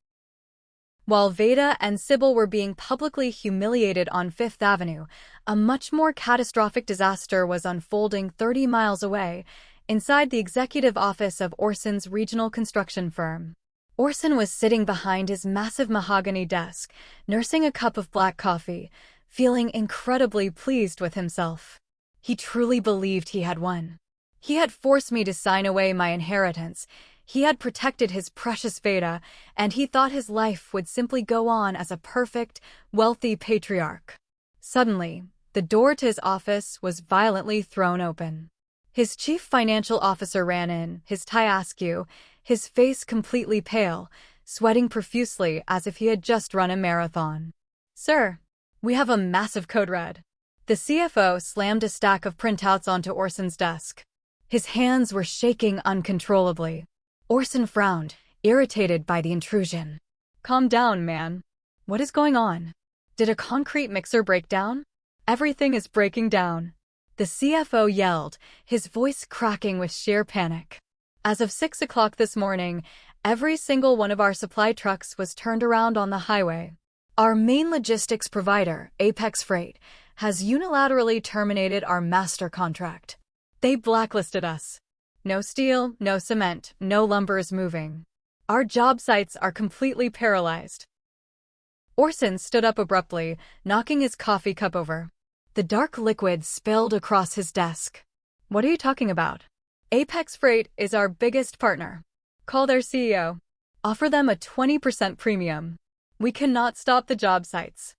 While Vada and Sybil were being publicly humiliated on Fifth Avenue, a much more catastrophic disaster was unfolding 30 miles away, inside the executive office of Orson's regional construction firm. Orson was sitting behind his massive mahogany desk, nursing a cup of black coffee, feeling incredibly pleased with himself. He truly believed he had won. He had forced me to sign away my inheritance. He had protected his precious Vada, and he thought his life would simply go on as a perfect, wealthy patriarch. Suddenly, the door to his office was violently thrown open. His chief financial officer ran in, his tie askew, his face completely pale, sweating profusely as if he had just run a marathon. "Sir, we have a massive code red." The CFO slammed a stack of printouts onto Orson's desk. His hands were shaking uncontrollably. Orson frowned, irritated by the intrusion. "Calm down, man. What is going on? Did a concrete mixer break down?" "Everything is breaking down," the CFO yelled, his voice cracking with sheer panic. As of 6 o'clock this morning, every single one of our supply trucks was turned around on the highway. Our main logistics provider, Apex Freight, has unilaterally terminated our master contract. They blacklisted us. No steel, no cement, no lumber is moving. Our job sites are completely paralyzed. Orson stood up abruptly, knocking his coffee cup over. The dark liquid spilled across his desk. "What are you talking about?" Apex Freight is our biggest partner. Call their CEO. Offer them a 20% premium. We cannot stop the job sites.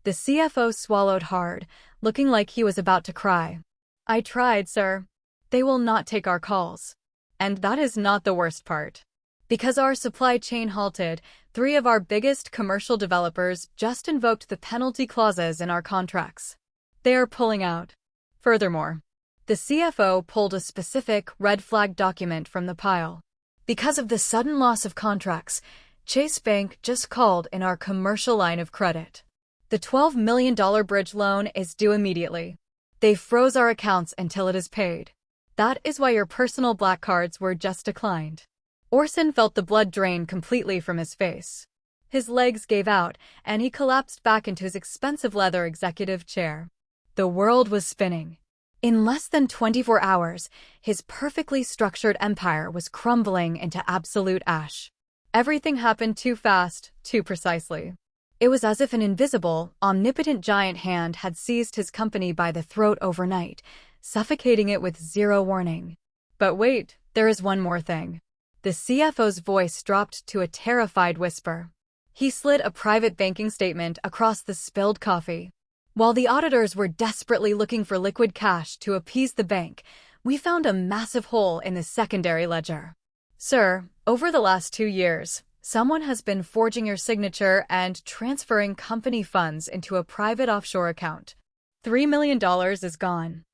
The CFO swallowed hard, looking like he was about to cry. I tried, sir. They will not take our calls. And that is not the worst part. Because our supply chain halted, 3 of our biggest commercial developers just invoked the penalty clauses in our contracts. They are pulling out. Furthermore, the CFO pulled a specific red flag document from the pile. Because of the sudden loss of contracts, Chase Bank just called in our commercial line of credit. The $12 million bridge loan is due immediately. They froze our accounts until it is paid. That is why your personal black cards were just declined. Orson felt the blood drain completely from his face. His legs gave out, and he collapsed back into his expensive leather executive chair. The world was spinning. In less than 24 hours, his perfectly structured empire was crumbling into absolute ash. Everything happened too fast, too precisely. It was as if an invisible, omnipotent giant hand had seized his company by the throat overnight, suffocating it with zero warning. But wait, there is one more thing. The CFO's voice dropped to a terrified whisper. He slid a private banking statement across the spilled coffee. While the auditors were desperately looking for liquid cash to appease the bank, we found a massive hole in the secondary ledger. Sir, over the last 2 years, someone has been forging your signature and transferring company funds into a private offshore account. $3 million is gone.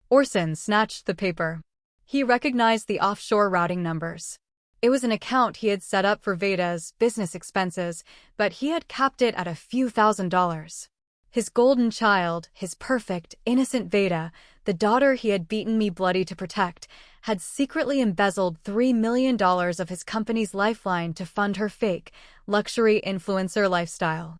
Orson snatched the paper. He recognized the offshore routing numbers. It was an account he had set up for Vada's business expenses, but he had capped it at a few $1,000s. His golden child, his perfect, innocent Vada, the daughter he had beaten me bloody to protect, had secretly embezzled $3 million of his company's lifeline to fund her fake, luxury influencer lifestyle.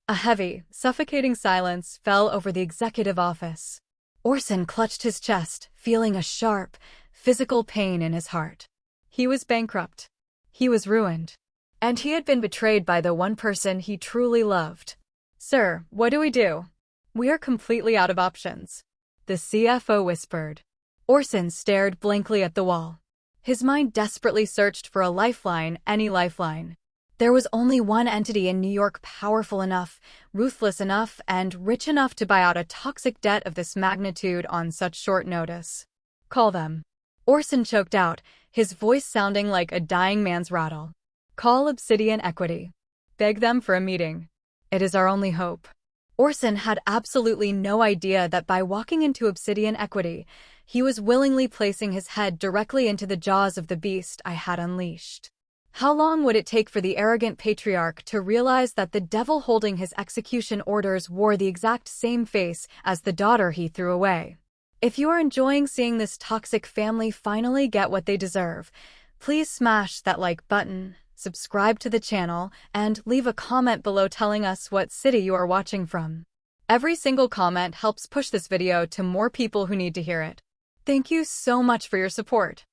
A heavy, suffocating silence fell over the executive office. Orson clutched his chest, feeling a sharp, physical pain in his heart. He was bankrupt. He was ruined. And he had been betrayed by the one person he truly loved. Sir, what do we do? We are completely out of options. The CFO whispered. Orson stared blankly at the wall. His mind desperately searched for a lifeline, any lifeline. There was only one entity in New York powerful enough, ruthless enough, and rich enough to buy out a toxic debt of this magnitude on such short notice. Call them. Orson choked out, his voice sounding like a dying man's rattle. Call Obsidian Equity. Beg them for a meeting. It is our only hope. Orson had absolutely no idea that by walking into Obsidian Equity, he was willingly placing his head directly into the jaws of the beast I had unleashed. How long would it take for the arrogant patriarch to realize that the devil holding his execution orders wore the exact same face as the daughter he threw away? If you are enjoying seeing this toxic family finally get what they deserve, please smash that like button, subscribe to the channel, and leave a comment below telling us what city you are watching from. Every single comment helps push this video to more people who need to hear it. Thank you so much for your support.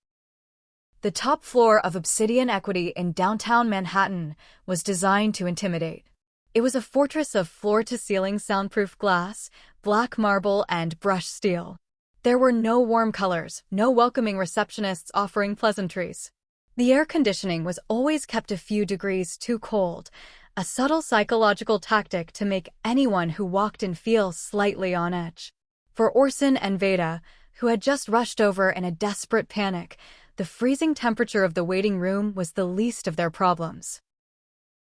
The top floor of Obsidian Equity in downtown Manhattan was designed to intimidate. It was a fortress of floor-to-ceiling soundproof glass, black marble, and brushed steel. There were no warm colors, no welcoming receptionists offering pleasantries. The air conditioning was always kept a few degrees too cold, a subtle psychological tactic to make anyone who walked in feel slightly on edge. For Orson and Vada, who had just rushed over in a desperate panic, the freezing temperature of the waiting room was the least of their problems.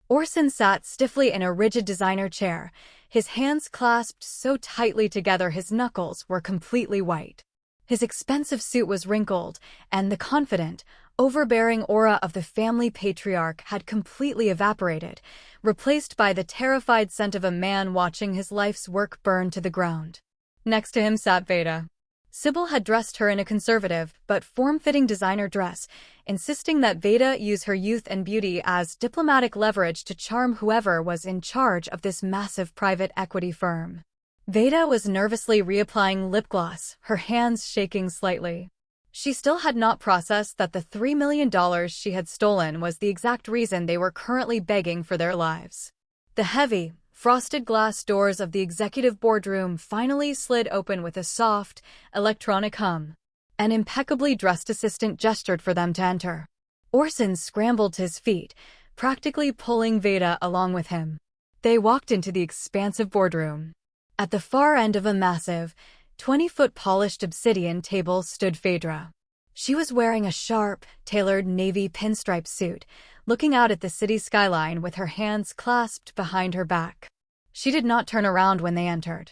Orson sat stiffly in a rigid designer chair, his hands clasped so tightly together his knuckles were completely white. His expensive suit was wrinkled, and the confident, overbearing aura of the family patriarch had completely evaporated, replaced by the terrified scent of a man watching his life's work burn to the ground. Next to him sat Vada. Sybil had dressed her in a conservative but form-fitting designer dress, insisting that Vada use her youth and beauty as diplomatic leverage to charm whoever was in charge of this massive private equity firm. Vada was nervously reapplying lip gloss, her hands shaking slightly. She still had not processed that the $3 million she had stolen was the exact reason they were currently begging for their lives. The heavy, frosted glass doors of the executive boardroom finally slid open with a soft, electronic hum. An impeccably dressed assistant gestured for them to enter. Orson scrambled to his feet, practically pulling Vada along with him. They walked into the expansive boardroom. At the far end of a massive, 20-foot polished obsidian table stood Phaedra. She was wearing a sharp, tailored navy pinstripe suit, looking out at the city skyline with her hands clasped behind her back. She did not turn around when they entered.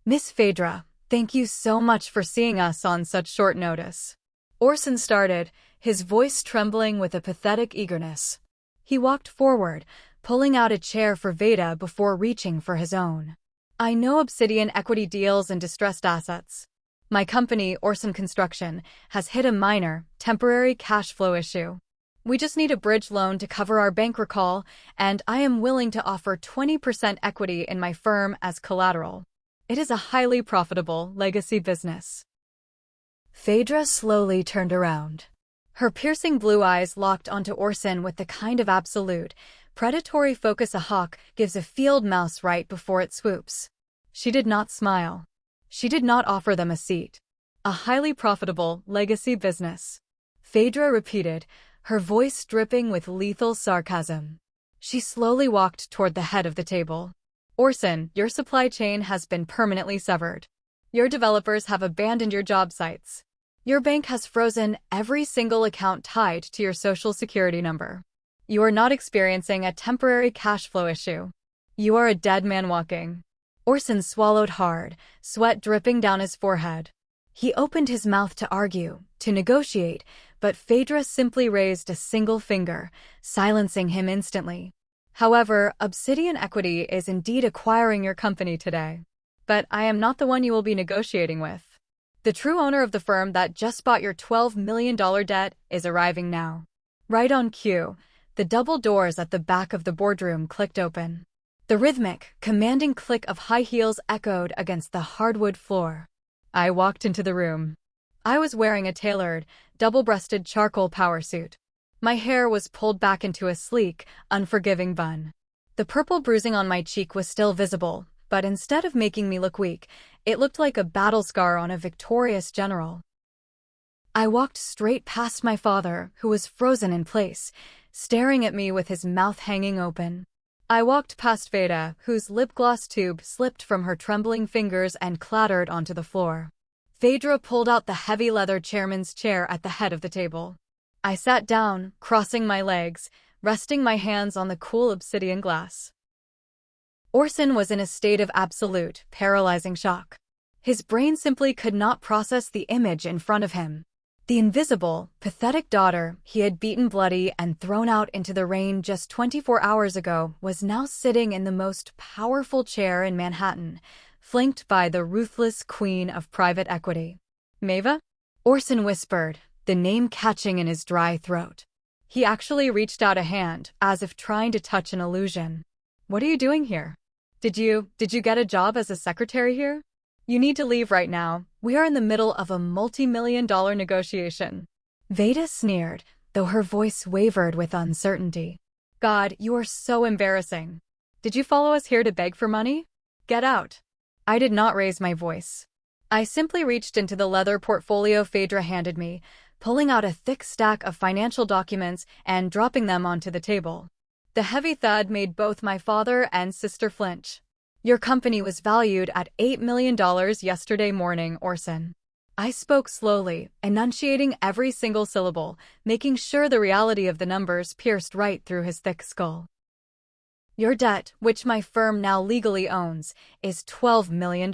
"Miss Phaedra, thank you so much for seeing us on such short notice." Orson started, his voice trembling with a pathetic eagerness. He walked forward, pulling out a chair for Vada before reaching for his own. "I know Obsidian equity deals in distressed assets. My company, Orson Construction, has hit a minor, temporary cash flow issue. We just need a bridge loan to cover our bank recall, and I am willing to offer 20% equity in my firm as collateral. It is a highly profitable legacy business." Phaedra slowly turned around. Her piercing blue eyes locked onto Orson with the kind of absolute, predatory focus a hawk gives a field mouse right before it swoops. She did not smile. She did not offer them a seat. "A highly profitable legacy business," Phaedra repeated, her voice dripping with lethal sarcasm. She slowly walked toward the head of the table. "Orson, your supply chain has been permanently severed. Your developers have abandoned your job sites. Your bank has frozen every single account tied to your social security number. You are not experiencing a temporary cash flow issue. You are a dead man walking." Orson swallowed hard, sweat dripping down his forehead. He opened his mouth to argue, to negotiate, but Phaedra simply raised a single finger, silencing him instantly. "However, Obsidian Equity is indeed acquiring your company today. But I am not the one you will be negotiating with. The true owner of the firm that just bought your $12 million debt is arriving now." Right on cue, the double doors at the back of the boardroom clicked open. The rhythmic, commanding click of high heels echoed against the hardwood floor. I walked into the room. I was wearing a tailored, double-breasted charcoal power suit. My hair was pulled back into a sleek, unforgiving bun. The purple bruising on my cheek was still visible, but instead of making me look weak, it looked like a battle scar on a victorious general. I walked straight past my father, who was frozen in place, staring at me with his mouth hanging open. I walked past Vada, whose lip gloss tube slipped from her trembling fingers and clattered onto the floor. Phaedra pulled out the heavy leather chairman's chair at the head of the table. I sat down, crossing my legs, resting my hands on the cool obsidian glass. Orson was in a state of absolute, paralyzing shock. His brain simply could not process the image in front of him. The invisible, pathetic daughter he had beaten bloody and thrown out into the rain just 24 hours ago was now sitting in the most powerful chair in Manhattan, flanked by the ruthless queen of private equity. "Maeva?" Orson whispered, the name catching in his dry throat. He actually reached out a hand, as if trying to touch an illusion. "What are you doing here? Did you get a job as a secretary here? You need to leave right now. We are in the middle of a multi-million-dollar negotiation." Vada sneered, though her voice wavered with uncertainty. "God, you are so embarrassing. Did you follow us here to beg for money? Get out." I did not raise my voice. I simply reached into the leather portfolio Phaedra handed me, pulling out a thick stack of financial documents and dropping them onto the table. The heavy thud made both my father and sister flinch. "Your company was valued at $8 million yesterday morning, Orson." I spoke slowly, enunciating every single syllable, making sure the reality of the numbers pierced right through his thick skull. "Your debt, which my firm now legally owns, is $12 million.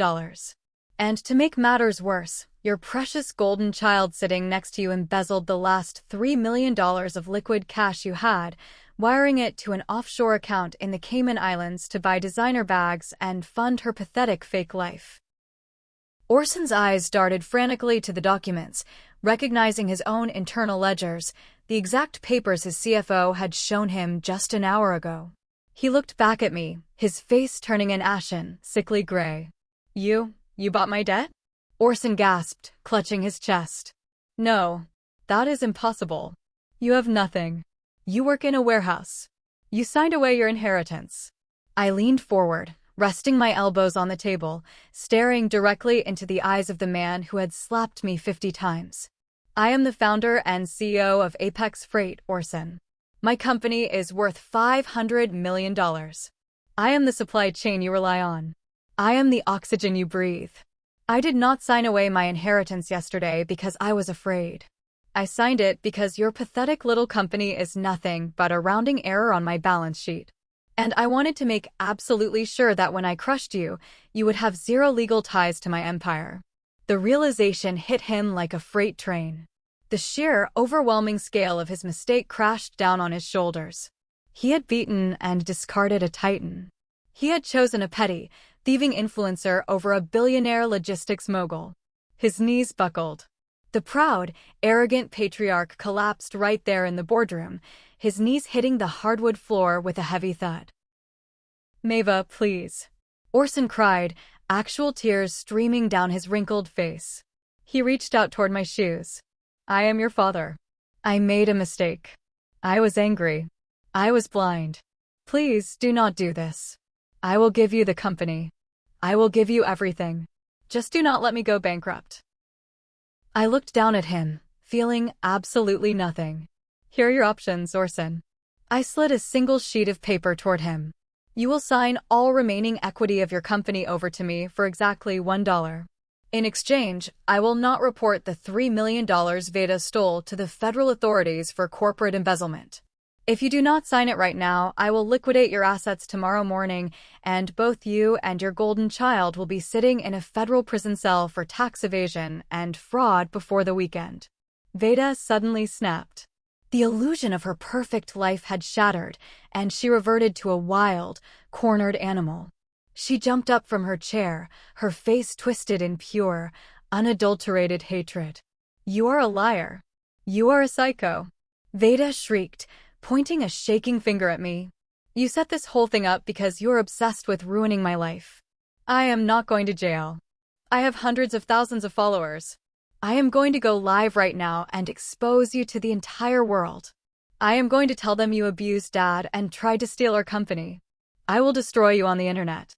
And to make matters worse, your precious golden child sitting next to you embezzled the last $3 million of liquid cash you had, wiring it to an offshore account in the Cayman Islands to buy designer bags and fund her pathetic fake life." Orson's eyes darted frantically to the documents, recognizing his own internal ledgers, the exact papers his CFO had shown him just an hour ago. He looked back at me, his face turning an ashen, sickly gray. You bought my debt?" Orson gasped, clutching his chest. "No, that is impossible. You have nothing. You work in a warehouse. You signed away your inheritance." I leaned forward, resting my elbows on the table, staring directly into the eyes of the man who had slapped me 50 times. I am the founder and CEO of Apex Freight, Orson. My company is worth $500 million. I am the supply chain you rely on. I am the oxygen you breathe. I did not sign away my inheritance yesterday because I was afraid. I signed it because your pathetic little company is nothing but a rounding error on my balance sheet. And I wanted to make absolutely sure that when I crushed you, you would have zero legal ties to my empire. The realization hit him like a freight train. The sheer, overwhelming scale of his mistake crashed down on his shoulders. He had beaten and discarded a titan. He had chosen a petty, thieving influencer over a billionaire logistics mogul. His knees buckled. The proud, arrogant patriarch collapsed right there in the boardroom, his knees hitting the hardwood floor with a heavy thud. "Maeva, please," Orson cried, actual tears streaming down his wrinkled face. He reached out toward my shoes. "I am your father. I made a mistake. I was angry. I was blind. Please do not do this. I will give you the company. I will give you everything. Just do not let me go bankrupt." I looked down at him, feeling absolutely nothing. "Here are your options, Orson." I slid a single sheet of paper toward him. "You will sign all remaining equity of your company over to me for exactly $1. In exchange, I will not report the $3 million Vada stole to the federal authorities for corporate embezzlement. If you do not sign it right now, I will liquidate your assets tomorrow morning, and both you and your golden child will be sitting in a federal prison cell for tax evasion and fraud before the weekend." Vada suddenly snapped. The illusion of her perfect life had shattered, and she reverted to a wild, cornered animal. She jumped up from her chair, her face twisted in pure, unadulterated hatred. "You are a liar. You are a psycho," Vada shrieked, pointing a shaking finger at me. "You set this whole thing up because you're obsessed with ruining my life. I am not going to jail. I have hundreds of thousands of followers. I am going to go live right now and expose you to the entire world. I am going to tell them you abused Dad and tried to steal our company. I will destroy you on the internet."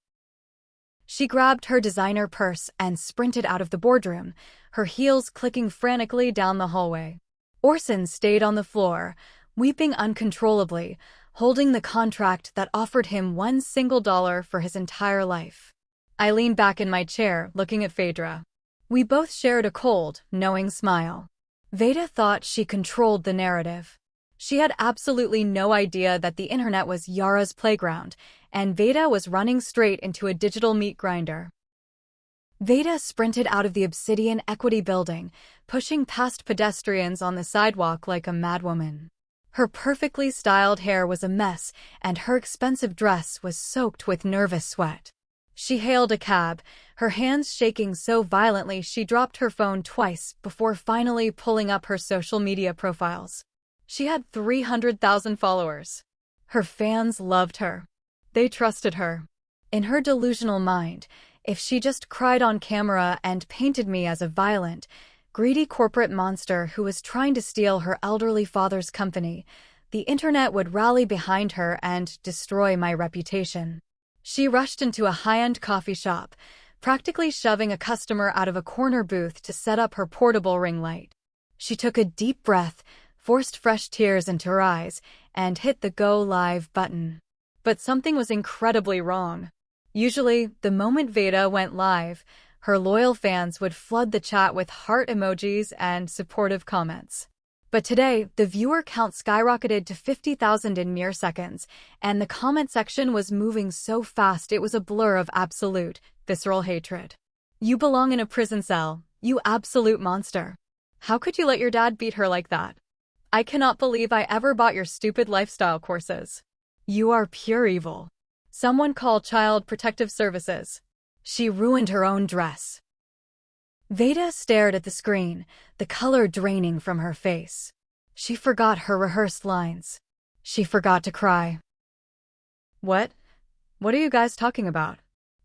She grabbed her designer purse and sprinted out of the boardroom, her heels clicking frantically down the hallway. Orson stayed on the floor, weeping uncontrollably, holding the contract that offered him $1 single for his entire life. I leaned back in my chair, looking at Phaedra. We both shared a cold, knowing smile. Vada thought she controlled the narrative. She had absolutely no idea that the internet was Yara's playground, and Vada was running straight into a digital meat grinder. Vada sprinted out of the Obsidian Equity building, pushing past pedestrians on the sidewalk like a madwoman. Her perfectly styled hair was a mess, and her expensive dress was soaked with nervous sweat. She hailed a cab, her hands shaking so violently she dropped her phone twice before finally pulling up her social media profiles. She had 300,000 followers. Her fans loved her. They trusted her. In her delusional mind, if she just cried on camera and painted me as a violent, greedy corporate monster who was trying to steal her elderly father's company, the internet would rally behind her and destroy my reputation. She rushed into a high-end coffee shop, practically shoving a customer out of a corner booth to set up her portable ring light. She took a deep breath, forced fresh tears into her eyes, and hit the Go Live button. But something was incredibly wrong. Usually, the moment Vada went live, her loyal fans would flood the chat with heart emojis and supportive comments. But today, the viewer count skyrocketed to 50,000 in mere seconds, and the comment section was moving so fast it was a blur of absolute, visceral hatred. "You belong in a prison cell, you absolute monster. How could you let your dad beat her like that? I cannot believe I ever bought your stupid lifestyle courses. You are pure evil. Someone call Child Protective Services. She ruined her own dress." Vada stared at the screen, the color draining from her face. She forgot her rehearsed lines. She forgot to cry. What are you guys talking about?"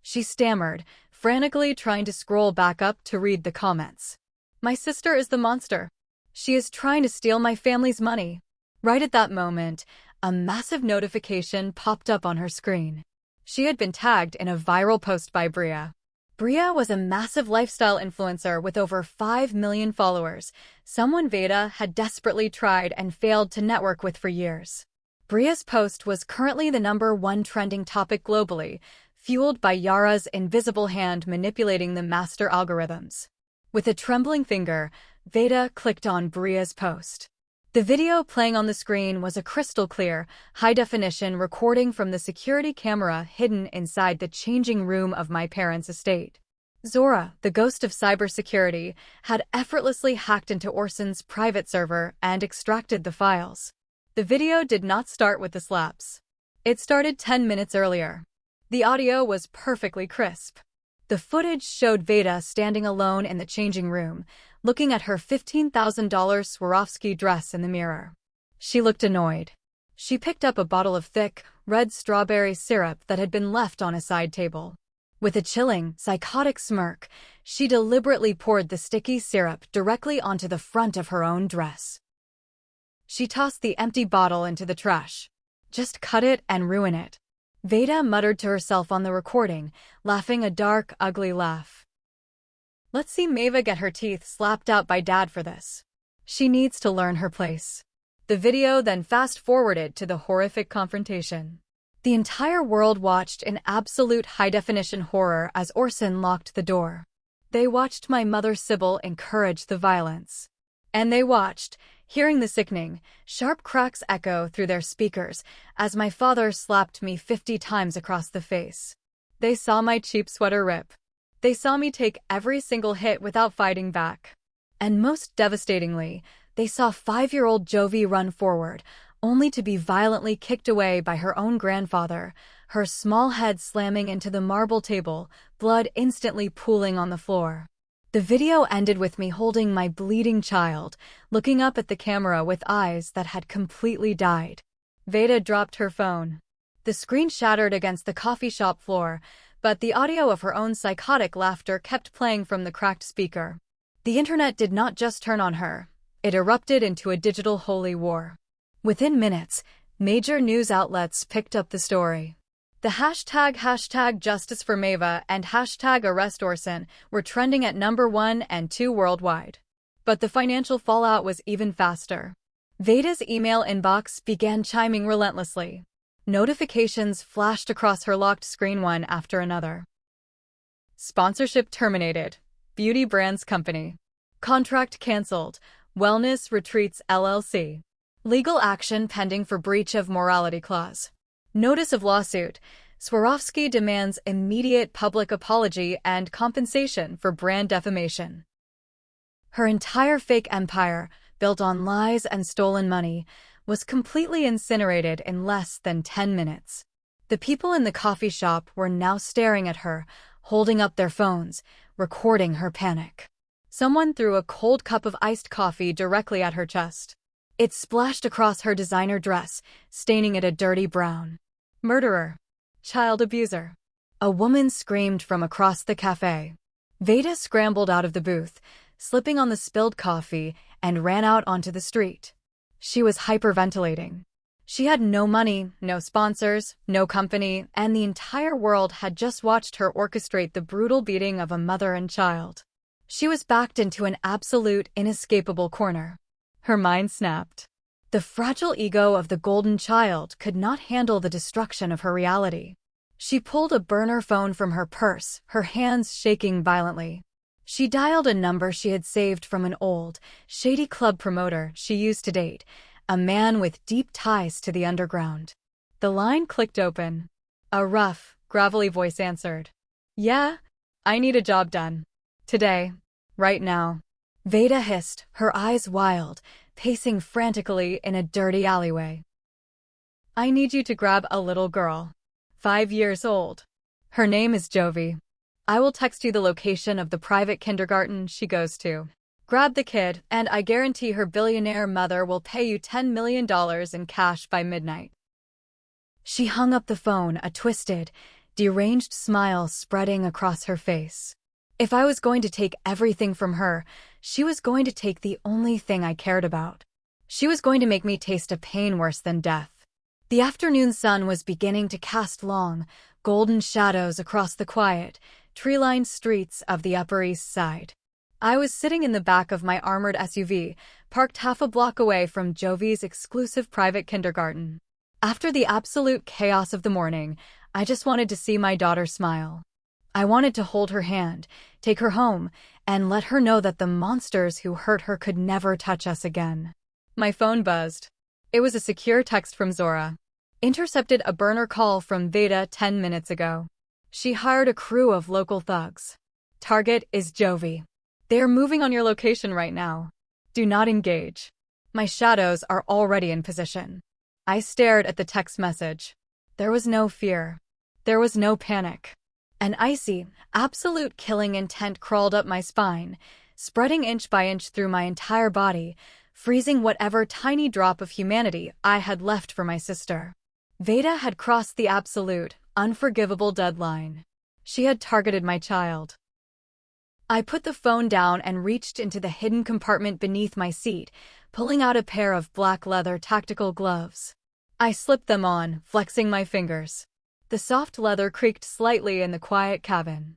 she stammered, frantically trying to scroll back up to read the comments. "My sister is the monster. She is trying to steal my family's money." Right at that moment, a massive notification popped up on her screen. She had been tagged in a viral post by Bria. Bria was a massive lifestyle influencer with over 5 million followers, someone Vada had desperately tried and failed to network with for years. Bria's post was currently the #1 trending topic globally, fueled by Yara's invisible hand manipulating the master algorithms. With a trembling finger, Vada clicked on Bria's post. The video playing on the screen was a crystal-clear, high-definition recording from the security camera hidden inside the changing room of my parents' estate. Zora, the ghost of cybersecurity, had effortlessly hacked into Orson's private server and extracted the files. The video did not start with the slaps. It started 10 minutes earlier. The audio was perfectly crisp. The footage showed Vada standing alone in the changing room, looking at her $15,000 Swarovski dress in the mirror. She looked annoyed. She picked up a bottle of thick, red strawberry syrup that had been left on a side table. With a chilling, psychotic smirk, she deliberately poured the sticky syrup directly onto the front of her own dress. She tossed the empty bottle into the trash. Just cut it and ruin it. Vada muttered to herself on the recording, laughing a dark, ugly laugh. Let's see Maeva get her teeth slapped out by Dad for this. She needs to learn her place. The video then fast-forwarded to the horrific confrontation. The entire world watched in absolute high-definition horror as Orson locked the door. They watched my mother Sybil encourage the violence. And they watched, hearing the sickening, sharp cracks echo through their speakers as my father slapped me 50 times across the face. They saw my cheap sweater rip. They saw me take every single hit without fighting back. And most devastatingly, they saw 5-year-old Jovi run forward, only to be violently kicked away by her own grandfather, her small head slamming into the marble table, blood instantly pooling on the floor. The video ended with me holding my bleeding child, looking up at the camera with eyes that had completely died. Vada dropped her phone. The screen shattered against the coffee shop floor, but the audio of her own psychotic laughter kept playing from the cracked speaker. The internet did not just turn on her. It erupted into a digital holy war. Within minutes, major news outlets picked up the story. The hashtag Justice for Maeva and hashtag Arrest Orson were trending at #1 and 2 worldwide. But the financial fallout was even faster. Vada's email inbox began chiming relentlessly. Notifications flashed across her locked screen one after another. Sponsorship terminated. Beauty Brands Company. Contract cancelled. Wellness Retreats LLC. Legal action pending for breach of morality clause. Notice of lawsuit. Swarovski demands immediate public apology and compensation for brand defamation. Her entire fake empire, built on lies and stolen money, was completely incinerated in less than 10 minutes. The people in the coffee shop were now staring at her, holding up their phones, recording her panic. Someone threw a cold cup of iced coffee directly at her chest. It splashed across her designer dress, staining it a dirty brown. Murderer. Child abuser. A woman screamed from across the cafe. Vada scrambled out of the booth, slipping on the spilled coffee, and ran out onto the street. She was hyperventilating. She had no money, no sponsors, no company, and the entire world had just watched her orchestrate the brutal beating of a mother and child. She was backed into an absolute, inescapable corner. Her mind snapped. The fragile ego of the golden child could not handle the destruction of her reality. She pulled a burner phone from her purse, her hands shaking violently. She dialed a number she had saved from an old, shady club promoter she used to date, a man with deep ties to the underground. The line clicked open. A rough, gravelly voice answered. "Yeah, I need a job done. Today. Right now." Vada hissed, her eyes wild, pacing frantically in a dirty alleyway. "I need you to grab a little girl. 5 years old. Her name is Jovi. I will text you the location of the private kindergarten she goes to. Grab the kid, and I guarantee her billionaire mother will pay you $10 million in cash by midnight." She hung up the phone, a twisted, deranged smile spreading across her face. If I was going to take everything from her, she was going to take the only thing I cared about. She was going to make me taste a pain worse than death. The afternoon sun was beginning to cast long, golden shadows across the quiet, tree-lined streets of the Upper East Side. I was sitting in the back of my armored SUV, parked half a block away from Jovi's exclusive private kindergarten. After the absolute chaos of the morning, I just wanted to see my daughter smile. I wanted to hold her hand, take her home, and let her know that the monsters who hurt her could never touch us again. My phone buzzed. It was a secure text from Zora. Intercepted a burner call from Vada 10 minutes ago. She hired a crew of local thugs. Target is Jovi. They are moving on your location right now. Do not engage. My shadows are already in position. I stared at the text message. There was no fear. There was no panic. An icy, absolute killing intent crawled up my spine, spreading inch by inch through my entire body, freezing whatever tiny drop of humanity I had left for my sister. Vada had crossed the absolute, unforgivable deadline. She had targeted my child. I put the phone down and reached into the hidden compartment beneath my seat, pulling out a pair of black leather tactical gloves. I slipped them on, flexing my fingers. The soft leather creaked slightly in the quiet cabin.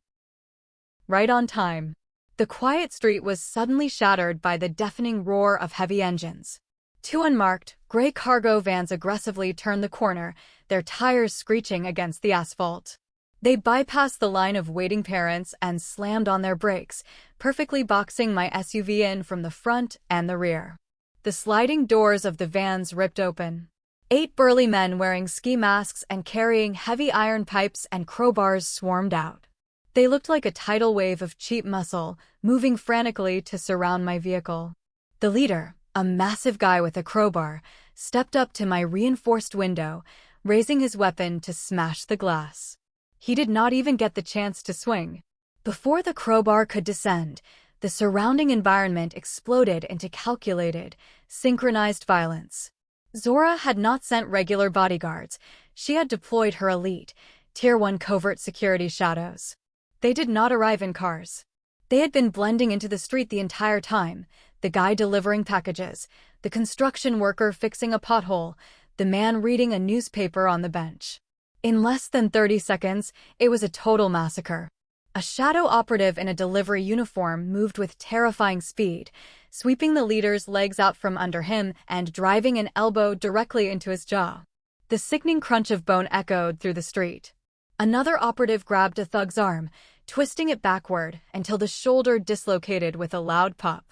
Right on time. The quiet street was suddenly shattered by the deafening roar of heavy engines. Two unmarked, gray cargo vans aggressively turned the corner, their tires screeching against the asphalt. They bypassed the line of waiting parents and slammed on their brakes, perfectly boxing my SUV in from the front and the rear. The sliding doors of the vans ripped open. 8 burly men wearing ski masks and carrying heavy iron pipes and crowbars swarmed out. They looked like a tidal wave of cheap muscle, moving frantically to surround my vehicle. The leader, a massive guy with a crowbar, stepped up to my reinforced window, raising his weapon to smash the glass. He did not even get the chance to swing. Before the crowbar could descend, the surrounding environment exploded into calculated, synchronized violence. Zora had not sent regular bodyguards. She had deployed her elite, Tier 1 covert security shadows. They did not arrive in cars. They had been blending into the street the entire time, the guy delivering packages, the construction worker fixing a pothole, the man reading a newspaper on the bench. In less than 30 seconds, it was a total massacre. A shadow operative in a delivery uniform moved with terrifying speed, sweeping the leader's legs out from under him and driving an elbow directly into his jaw. The sickening crunch of bone echoed through the street. Another operative grabbed a thug's arm, twisting it backward until the shoulder dislocated with a loud pop.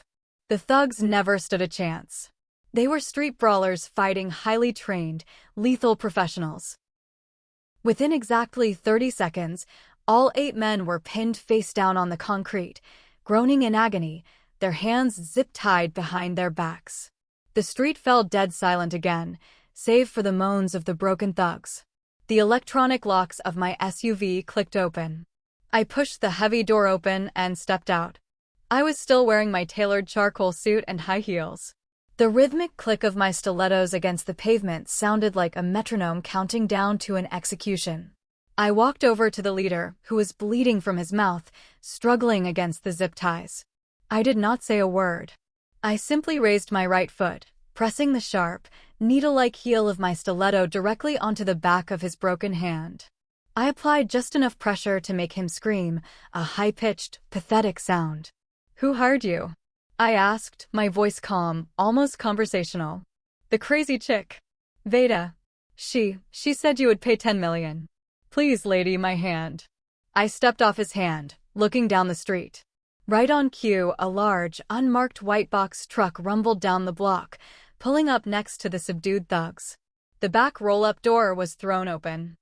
The thugs never stood a chance. They were street brawlers fighting highly trained, lethal professionals. Within exactly 30 seconds, all 8 men were pinned face down on the concrete, groaning in agony, their hands zip-tied behind their backs. The street fell dead silent again, save for the moans of the broken thugs. The electronic locks of my SUV clicked open. I pushed the heavy door open and stepped out. I was still wearing my tailored charcoal suit and high heels. The rhythmic click of my stilettos against the pavement sounded like a metronome counting down to an execution. I walked over to the leader, who was bleeding from his mouth, struggling against the zip ties. I did not say a word. I simply raised my right foot, pressing the sharp, needle-like heel of my stiletto directly onto the back of his broken hand. I applied just enough pressure to make him scream, a high-pitched, pathetic sound. "Who hired you?" I asked, my voice calm, almost conversational. "The crazy chick. Vada. She said you would pay 10 million. Please, lady, my hand." I stepped off his hand, looking down the street. Right on cue, a large, unmarked white box truck rumbled down the block, pulling up next to the subdued thugs. The back roll-up door was thrown open.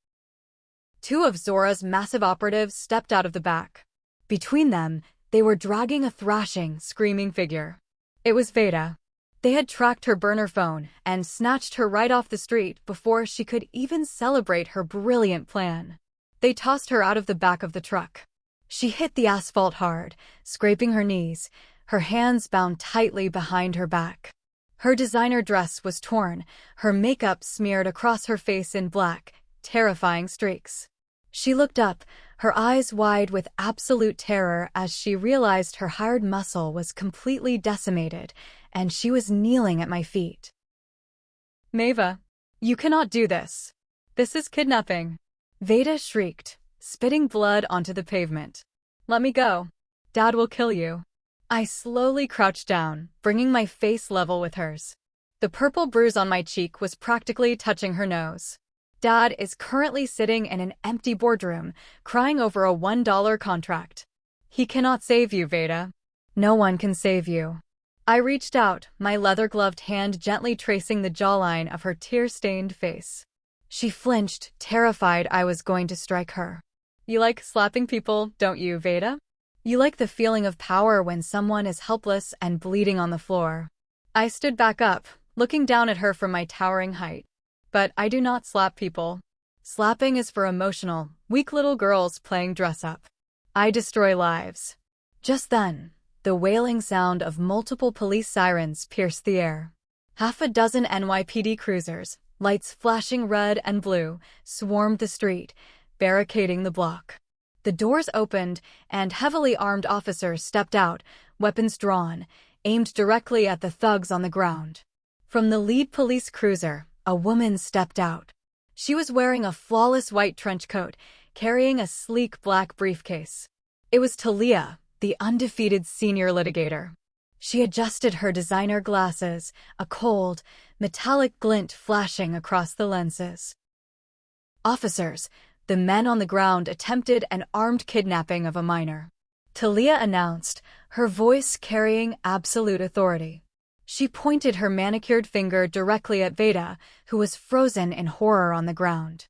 2 of Zora's massive operatives stepped out of the back. Between them, they were dragging a thrashing, screaming figure. It was Vada. They had tracked her burner phone and snatched her right off the street before she could even celebrate her brilliant plan. They tossed her out of the back of the truck. She hit the asphalt hard, scraping her knees, her hands bound tightly behind her back. Her designer dress was torn, her makeup smeared across her face in black, terrifying streaks. She looked up, her eyes wide with absolute terror as she realized her hired muscle was completely decimated, and she was kneeling at my feet. "Maeva, you cannot do this. This is kidnapping." Vada shrieked, spitting blood onto the pavement. Let me go. Dad will kill you. I slowly crouched down, bringing my face level with hers. The purple bruise on my cheek was practically touching her nose. Dad is currently sitting in an empty boardroom, crying over a $1 contract. He cannot save you, Vada. No one can save you. I reached out, my leather-gloved hand gently tracing the jawline of her tear-stained face. She flinched, terrified I was going to strike her. You like slapping people, don't you, Vada? You like the feeling of power when someone is helpless and bleeding on the floor. I stood back up, looking down at her from my towering height. But I do not slap people. Slapping is for emotional, weak little girls playing dress-up. I destroy lives. Just then, the wailing sound of multiple police sirens pierced the air. Half a dozen NYPD cruisers, lights flashing red and blue, swarmed the street, barricading the block. The doors opened, and heavily armed officers stepped out, weapons drawn, aimed directly at the thugs on the ground. From the lead police cruiser, a woman stepped out. She was wearing a flawless white trench coat, carrying a sleek black briefcase. It was Talia, the undefeated senior litigator. She adjusted her designer glasses, a cold, metallic glint flashing across the lenses. Officers, the men on the ground attempted an armed kidnapping of a minor. Talia announced, her voice carrying absolute authority. She pointed her manicured finger directly at Vada, who was frozen in horror on the ground.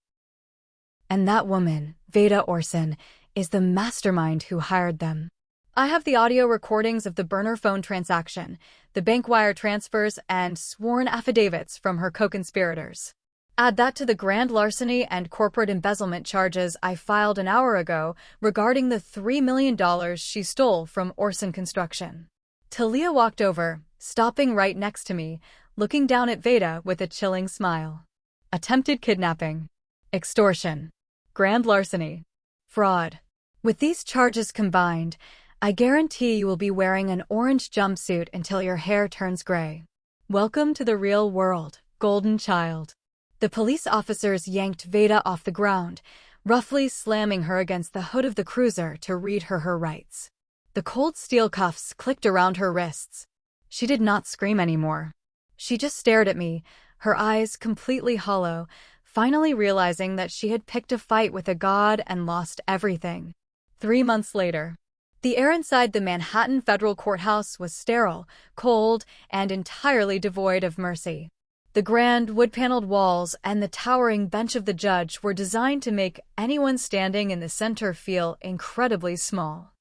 And that woman, Vada Orson, is the mastermind who hired them. I have the audio recordings of the burner phone transaction, the bank wire transfers, and sworn affidavits from her co-conspirators. Add that to the grand larceny and corporate embezzlement charges I filed an hour ago regarding the $3 million she stole from Orson Construction. Talia walked over, stopping right next to me, looking down at Vada with a chilling smile. Attempted kidnapping, extortion, grand larceny, fraud. With these charges combined, I guarantee you will be wearing an orange jumpsuit until your hair turns gray. Welcome to the real world, golden child. The police officers yanked Vada off the ground, roughly slamming her against the hood of the cruiser to read her rights. The cold steel cuffs clicked around her wrists. She did not scream anymore. She just stared at me, her eyes completely hollow, finally realizing that she had picked a fight with a god and lost everything. 3 months later, the air inside the Manhattan Federal Courthouse was sterile, cold, and entirely devoid of mercy. The grand wood-paneled walls and the towering bench of the judge were designed to make anyone standing in the center feel incredibly small.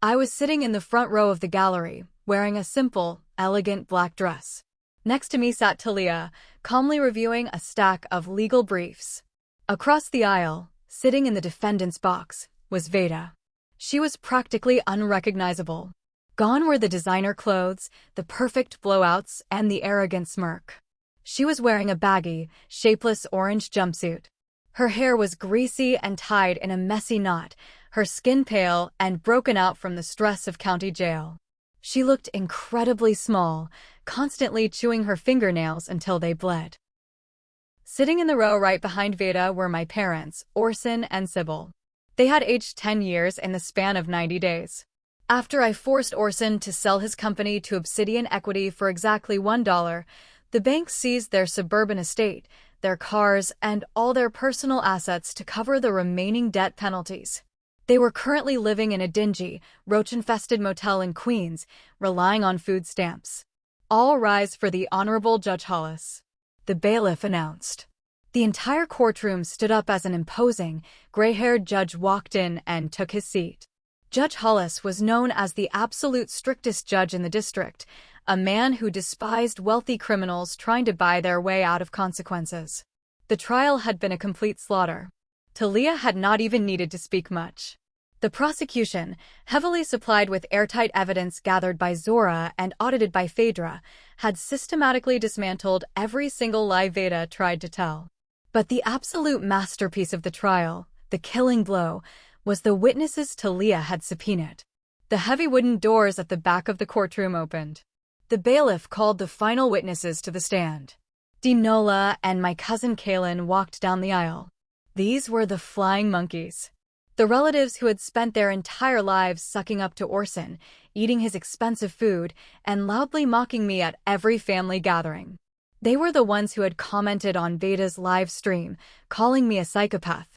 I was sitting in the front row of the gallery, wearing a simple, elegant black dress. Next to me sat Talia, calmly reviewing a stack of legal briefs. Across the aisle, sitting in the defendant's box, was Vada. She was practically unrecognizable. Gone were the designer clothes, the perfect blowouts, and the arrogant smirk. She was wearing a baggy, shapeless orange jumpsuit. Her hair was greasy and tied in a messy knot, her skin pale and broken out from the stress of county jail. She looked incredibly small, constantly chewing her fingernails until they bled. Sitting in the row right behind Vada were my parents, Orson and Sybil. They had aged 10 years in the span of 90 days. After I forced Orson to sell his company to Obsidian Equity for exactly $1, the bank seized their suburban estate, their cars, and all their personal assets to cover the remaining debt penalties. They were currently living in a dingy, roach-infested motel in Queens, relying on food stamps. All rise for the Honorable Judge Hollis, the bailiff announced. The entire courtroom stood up as an imposing, gray-haired judge walked in and took his seat. Judge Hollis was known as the absolute strictest judge in the district, a man who despised wealthy criminals trying to buy their way out of consequences. The trial had been a complete slaughter. Talia had not even needed to speak much. The prosecution, heavily supplied with airtight evidence gathered by Zora and audited by Phaedra, had systematically dismantled every single lie Vada tried to tell. But the absolute masterpiece of the trial, the killing blow, was the witnesses Talia had subpoenaed. The heavy wooden doors at the back of the courtroom opened. The bailiff called the final witnesses to the stand. Dinola and my cousin Kaylin walked down the aisle. These were the flying monkeys. The relatives who had spent their entire lives sucking up to Orson, eating his expensive food, and loudly mocking me at every family gathering. They were the ones who had commented on Vada's live stream, calling me a psychopath.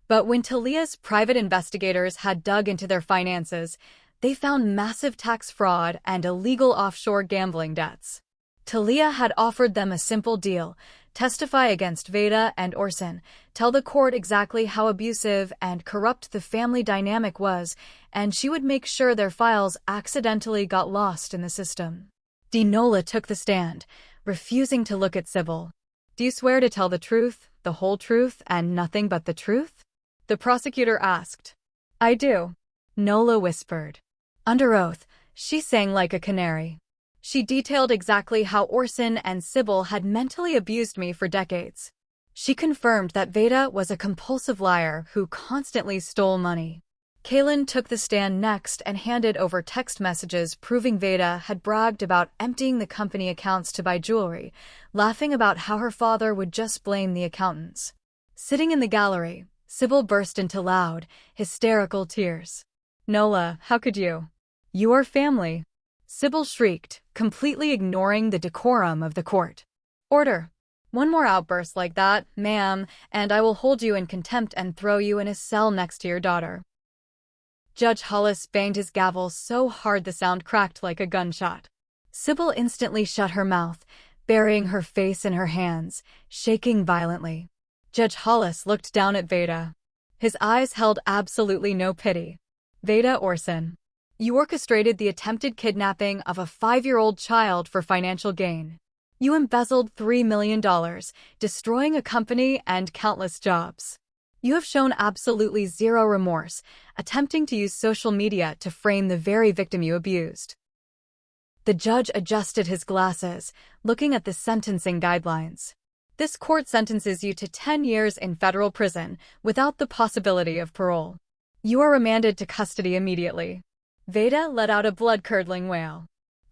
But when Talia's private investigators had dug into their finances, they found massive tax fraud and illegal offshore gambling debts. Talia had offered them a simple deal: testify against Vada and Orson, tell the court exactly how abusive and corrupt the family dynamic was, and she would make sure their files accidentally got lost in the system. Nola took the stand, refusing to look at Sybil. "Do you swear to tell the truth, the whole truth, and nothing but the truth?" the prosecutor asked. "I do," Nola whispered. Under oath, she sang like a canary. She detailed exactly how Orson and Sybil had mentally abused me for decades. She confirmed that Vada was a compulsive liar who constantly stole money. Kaylin took the stand next and handed over text messages proving Vada had bragged about emptying the company accounts to buy jewelry, laughing about how her father would just blame the accountants. Sitting in the gallery, Sybil burst into loud, hysterical tears. "Nola, how could you? You are family," Sybil shrieked, completely ignoring the decorum of the court. "Order. One more outburst like that, ma'am, and I will hold you in contempt and throw you in a cell next to your daughter." Judge Hollis banged his gavel so hard the sound cracked like a gunshot. Sybil instantly shut her mouth, burying her face in her hands, shaking violently. Judge Hollis looked down at Vada. His eyes held absolutely no pity. "Vada Orson, you orchestrated the attempted kidnapping of a 5-year-old child for financial gain. You embezzled $3 million, destroying a company and countless jobs. You have shown absolutely zero remorse, attempting to use social media to frame the very victim you abused." The judge adjusted his glasses, looking at the sentencing guidelines. "This court sentences you to 10 years in federal prison without the possibility of parole. You are remanded to custody immediately." Vada let out a blood-curdling wail.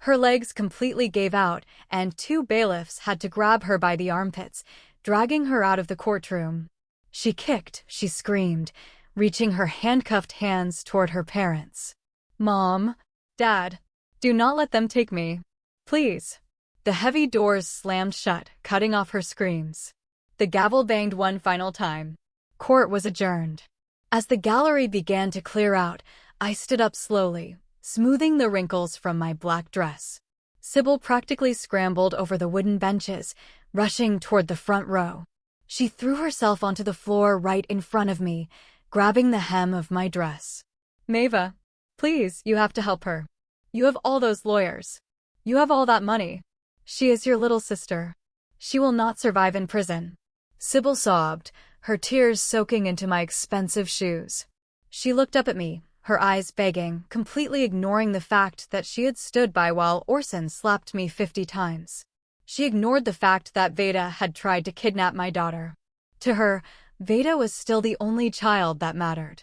Her legs completely gave out, and 2 bailiffs had to grab her by the armpits, dragging her out of the courtroom. She kicked, she screamed, reaching her handcuffed hands toward her parents. "Mom, Dad, do not let them take me. Please." The heavy doors slammed shut, cutting off her screams. The gavel banged one final time. Court was adjourned. As the gallery began to clear out, I stood up slowly, smoothing the wrinkles from my black dress. Sybil practically scrambled over the wooden benches, rushing toward the front row. She threw herself onto the floor right in front of me, grabbing the hem of my dress. "Maeva, please, you have to help her. You have all those lawyers. You have all that money. She is your little sister. She will not survive in prison." Sybil sobbed, her tears soaking into my expensive shoes. She looked up at me, her eyes begging, completely ignoring the fact that she had stood by while Orson slapped me 50 times. She ignored the fact that Vada had tried to kidnap my daughter. To her, Vada was still the only child that mattered.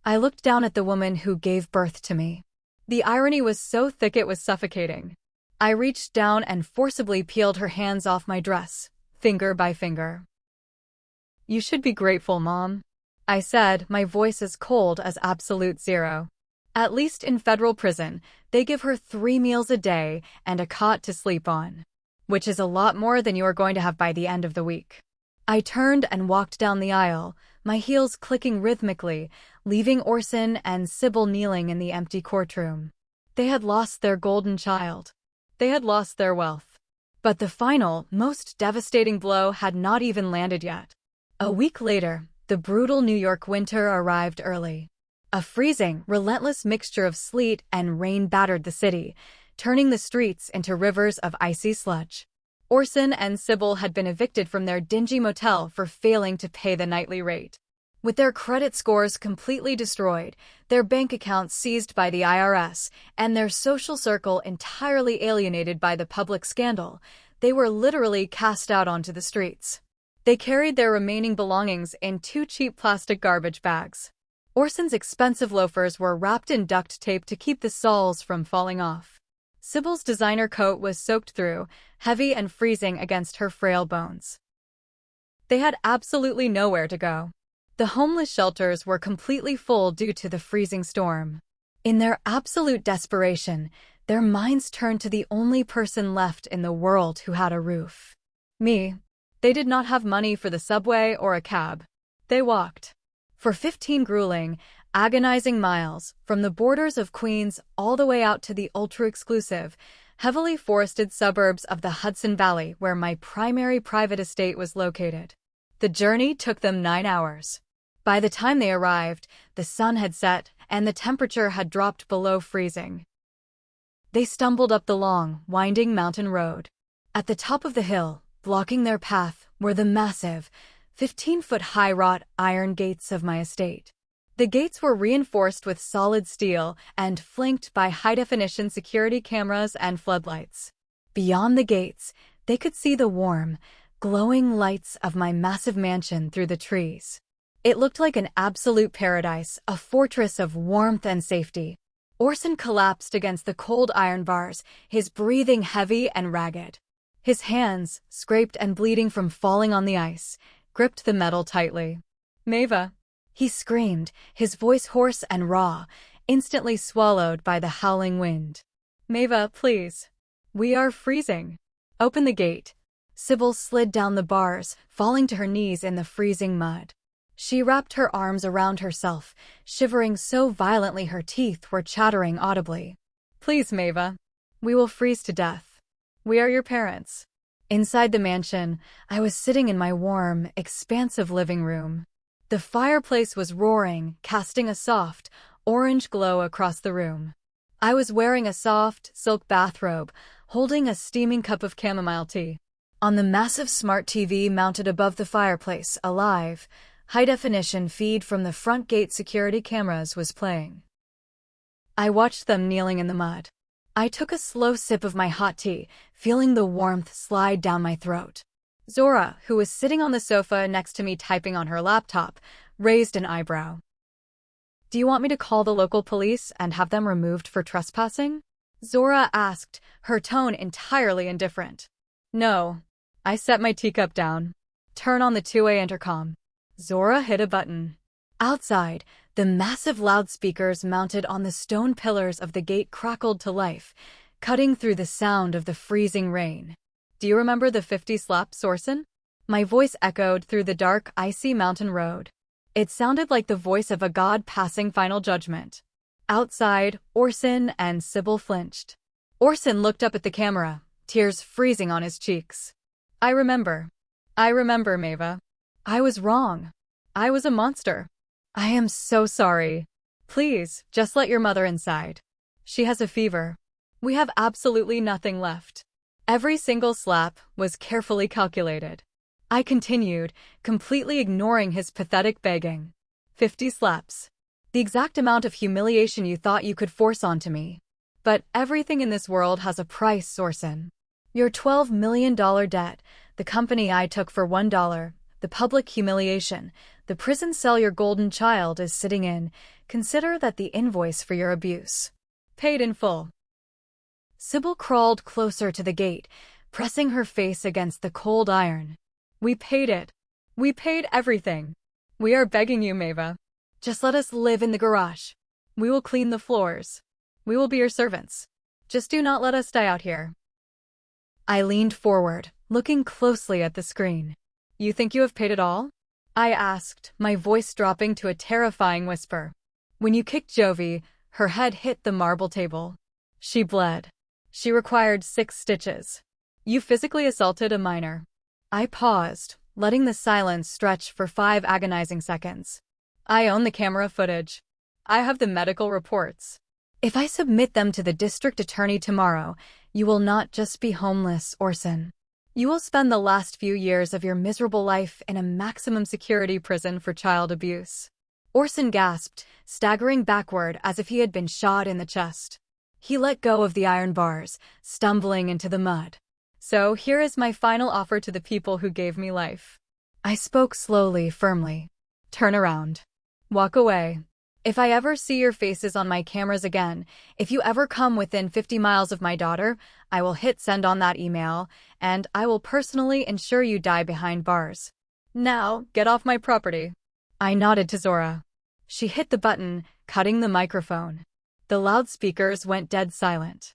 I looked down at the woman who gave birth to me. The irony was so thick it was suffocating. I reached down and forcibly peeled her hands off my dress, finger by finger. "You should be grateful, Mom," I said, my voice as cold as absolute zero. "At least in federal prison, they give her 3 meals a day and a cot to sleep on, which is a lot more than you are going to have by the end of the week." I turned and walked down the aisle, my heels clicking rhythmically, leaving Orson and Sybil kneeling in the empty courtroom. They had lost their golden child. They had lost their wealth. But the final, most devastating blow had not even landed yet. A week later, the brutal New York winter arrived early. A freezing, relentless mixture of sleet and rain battered the city, turning the streets into rivers of icy sludge. Orson and Sybil had been evicted from their dingy motel for failing to pay the nightly rate. With their credit scores completely destroyed, their bank accounts seized by the IRS, and their social circle entirely alienated by the public scandal, they were literally cast out onto the streets. They carried their remaining belongings in 2 cheap plastic garbage bags. Orson's expensive loafers were wrapped in duct tape to keep the soles from falling off. Sybil's designer coat was soaked through, heavy and freezing against her frail bones. They had absolutely nowhere to go. The homeless shelters were completely full due to the freezing storm. In their absolute desperation, their minds turned to the only person left in the world who had a roof. Me. They did not have money for the subway or a cab. They walked. For 15 grueling, agonizing miles, from the borders of Queens all the way out to the ultra-exclusive, heavily forested suburbs of the Hudson Valley where my primary private estate was located. The journey took them 9 hours. By the time they arrived, the sun had set and the temperature had dropped below freezing. They stumbled up the long, winding mountain road. At the top of the hill, blocking their path, were the massive, 15-foot-high wrought iron gates of my estate. The gates were reinforced with solid steel and flanked by high-definition security cameras and floodlights. Beyond the gates, they could see the warm, glowing lights of my massive mansion through the trees. It looked like an absolute paradise, a fortress of warmth and safety. Orson collapsed against the cold iron bars, his breathing heavy and ragged. His hands, scraped and bleeding from falling on the ice, gripped the metal tightly. "Maeva!" He screamed, his voice hoarse and raw, instantly swallowed by the howling wind. "Maeva, please. We are freezing. Open the gate." Sybil slid down the bars, falling to her knees in the freezing mud. She wrapped her arms around herself, shivering so violently her teeth were chattering audibly. "Please, Maeva. We will freeze to death. We are your parents." Inside the mansion, I was sitting in my warm, expansive living room. The fireplace was roaring, casting a soft, orange glow across the room. I was wearing a soft, silk bathrobe, holding a steaming cup of chamomile tea. On the massive smart TV mounted above the fireplace, a live, high-definition feed from the front gate security cameras was playing. I watched them kneeling in the mud. I took a slow sip of my hot tea, feeling the warmth slide down my throat. Zora, who was sitting on the sofa next to me typing on her laptop, raised an eyebrow. "Do you want me to call the local police and have them removed for trespassing?" Zora asked, her tone entirely indifferent. "No." I set my teacup down. "Turn on the two-way intercom." Zora hit a button. Outside, the massive loudspeakers mounted on the stone pillars of the gate crackled to life, cutting through the sound of the freezing rain. "Do you remember the 50 slaps, Orson?" My voice echoed through the dark, icy mountain road. It sounded like the voice of a god passing final judgment. Outside, Orson and Sybil flinched. Orson looked up at the camera, tears freezing on his cheeks. I remember, Maeva. I was wrong. I was a monster. I am so sorry. Please, just let your mother inside. She has a fever. We have absolutely nothing left." Every single slap was carefully calculated. I continued, completely ignoring his pathetic begging. 50 slaps. The exact amount of humiliation you thought you could force onto me. But everything in this world has a price, Orson. Your $12 million debt, the company I took for $1, the public humiliation, the prison cell your golden child is sitting in, consider that the invoice for your abuse. Paid in full. Sybil crawled closer to the gate, pressing her face against the cold iron. "We paid it. We paid everything. We are begging you, Maeva. Just let us live in the garage. We will clean the floors. We will be your servants. Just do not let us die out here." I leaned forward, looking closely at the screen. "You think you have paid it all?" I asked, my voice dropping to a terrifying whisper. "When you kicked Jovi, her head hit the marble table. She bled. She required 6 stitches. You physically assaulted a minor." I paused, letting the silence stretch for 5 agonizing seconds. "I own the camera footage. I have the medical reports. If I submit them to the district attorney tomorrow, you will not just be homeless, Orson. You will spend the last few years of your miserable life in a maximum security prison for child abuse." Orson gasped, staggering backward as if he had been shot in the chest. He let go of the iron bars, stumbling into the mud. "So here is my final offer to the people who gave me life." I spoke slowly, firmly. "Turn around. Walk away. If I ever see your faces on my cameras again, if you ever come within 50 miles of my daughter, I will hit send on that email, and I will personally ensure you die behind bars. Now, get off my property. I nodded to Zora. She hit the button, cutting the microphone. The loudspeakers went dead silent.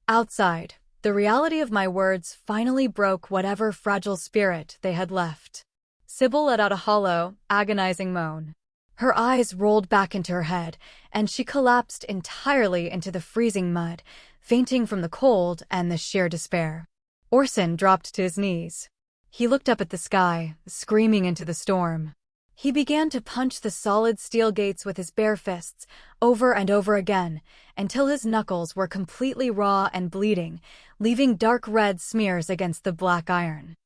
Outside, the reality of my words finally broke whatever fragile spirit they had left. Sybil let out a hollow, agonizing moan. Her eyes rolled back into her head, and she collapsed entirely into the freezing mud, fainting from the cold and the sheer despair. Orson dropped to his knees. He looked up at the sky, screaming into the storm. He began to punch the solid steel gates with his bare fists, over and over again, until his knuckles were completely raw and bleeding, leaving dark red smears against the black iron.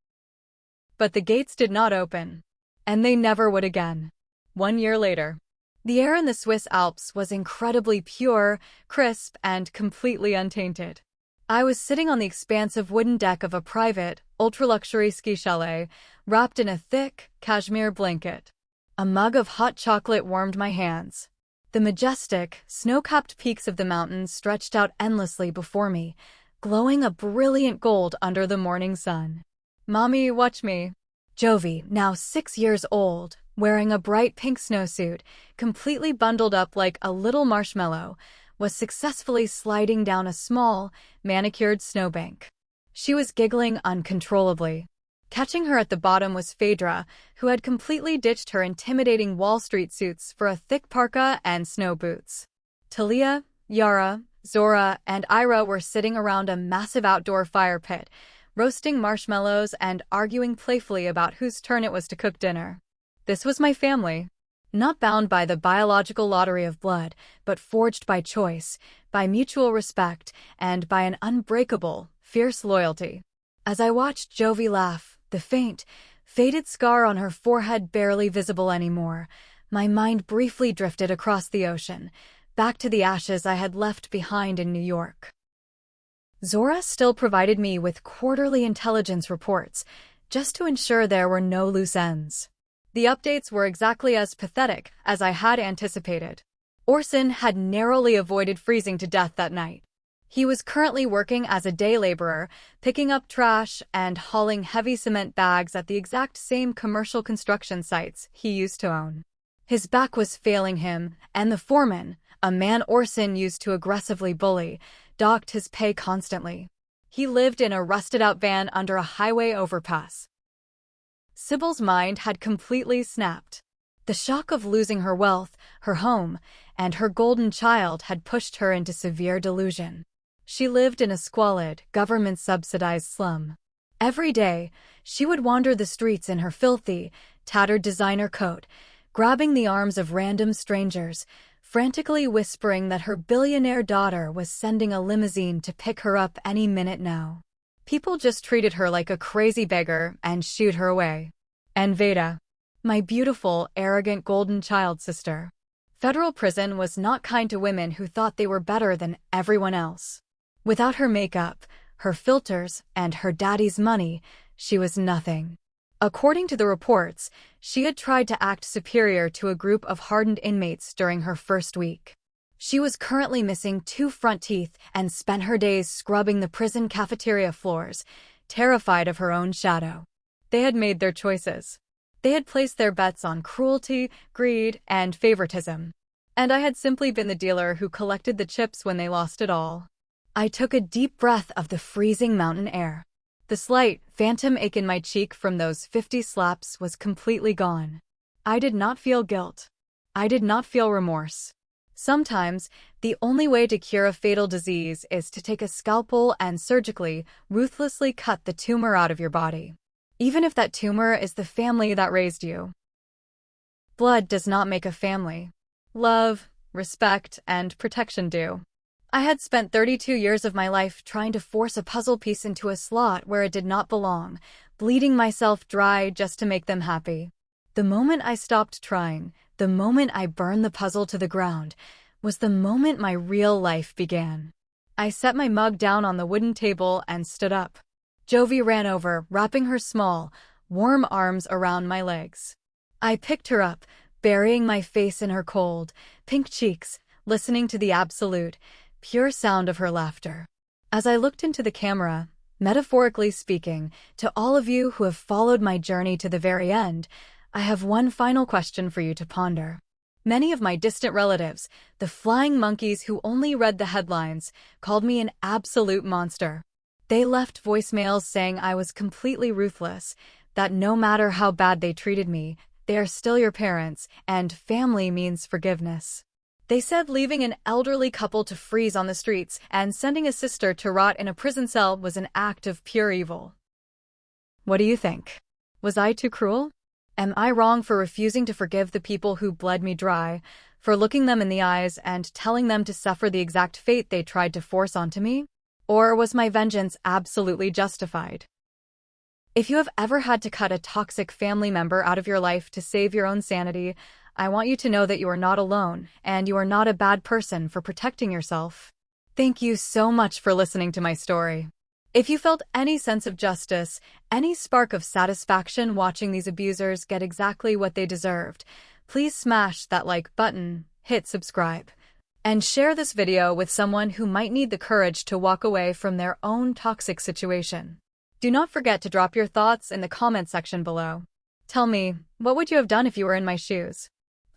But the gates did not open. And they never would again. 1 year later, the air in the Swiss Alps was incredibly pure, crisp, and completely untainted. I was sitting on the expansive wooden deck of a private, ultra-luxury ski chalet, wrapped in a thick, cashmere blanket. A mug of hot chocolate warmed my hands. The majestic, snow-capped peaks of the mountains stretched out endlessly before me, glowing a brilliant gold under the morning sun. "Mommy, watch me." Jovi, now 6 years old, wearing a bright pink snowsuit, completely bundled up like a little marshmallow, was successfully sliding down a small, manicured snowbank. She was giggling uncontrollably. Catching her at the bottom was Phaedra, who had completely ditched her intimidating Wall Street suits for a thick parka and snow boots. Talia, Yara, Zora, and Ira were sitting around a massive outdoor fire pit, roasting marshmallows and arguing playfully about whose turn it was to cook dinner. This was my family. Not bound by the biological lottery of blood, but forged by choice, by mutual respect, and by an unbreakable, fierce loyalty. As I watched Jovi laugh, the faint, faded scar on her forehead barely visible anymore, my mind briefly drifted across the ocean, back to the ashes I had left behind in New York. Zora still provided me with quarterly intelligence reports, just to ensure there were no loose ends. The updates were exactly as pathetic as I had anticipated. Orson had narrowly avoided freezing to death that night. He was currently working as a day laborer, picking up trash and hauling heavy cement bags at the exact same commercial construction sites he used to own. His back was failing him, and the foreman, a man Orson used to aggressively bully, docked his pay constantly. He lived in a rusted-out van under a highway overpass. Sybil's mind had completely snapped. The shock of losing her wealth, her home, and her golden child had pushed her into severe delusion. She lived in a squalid, government-subsidized slum. Every day, she would wander the streets in her filthy, tattered designer coat, grabbing the arms of random strangers, frantically whispering that her billionaire daughter was sending a limousine to pick her up any minute now. People just treated her like a crazy beggar and shooed her away. And Vada, my beautiful, arrogant golden child sister. Federal prison was not kind to women who thought they were better than everyone else. Without her makeup, her filters, and her daddy's money, she was nothing. According to the reports, she had tried to act superior to a group of hardened inmates during her first week. She was currently missing 2 front teeth and spent her days scrubbing the prison cafeteria floors, terrified of her own shadow. They had made their choices. They had placed their bets on cruelty, greed, and favoritism. And I had simply been the dealer who collected the chips when they lost it all. I took a deep breath of the freezing mountain air. The slight, phantom ache in my cheek from those 50 slaps was completely gone. I did not feel guilt. I did not feel remorse. Sometimes, the only way to cure a fatal disease is to take a scalpel and surgically, ruthlessly cut the tumor out of your body. Even if that tumor is the family that raised you. Blood does not make a family. Love, respect, and protection do. I had spent 32 years of my life trying to force a puzzle piece into a slot where it did not belong, bleeding myself dry just to make them happy. The moment I stopped trying, the moment I burned the puzzle to the ground, was the moment my real life began. I set my mug down on the wooden table and stood up. Jovi ran over, wrapping her small, warm arms around my legs. I picked her up, burying my face in her cold, pink cheeks, listening to the absolute, pure sound of her laughter. As I looked into the camera, Metaphorically speaking, to all of you who have followed my journey to the very end, I have one final question for you to ponder. Many of my distant relatives, the flying monkeys who only read the headlines, called me an absolute monster. They left voicemails saying I was completely ruthless, that no matter how bad they treated me, they are still your parents, and family means forgiveness. They said leaving an elderly couple to freeze on the streets and sending a sister to rot in a prison cell was an act of pure evil. What do you think? Was I too cruel? Am I wrong for refusing to forgive the people who bled me dry, for looking them in the eyes and telling them to suffer the exact fate they tried to force onto me? Or was my vengeance absolutely justified? If you have ever had to cut a toxic family member out of your life to save your own sanity, I want you to know that you are not alone, and you are not a bad person for protecting yourself. Thank you so much for listening to my story. If you felt any sense of justice, any spark of satisfaction watching these abusers get exactly what they deserved, please smash that like button, hit subscribe, and share this video with someone who might need the courage to walk away from their own toxic situation. Do not forget to drop your thoughts in the comment section below. Tell me, what would you have done if you were in my shoes?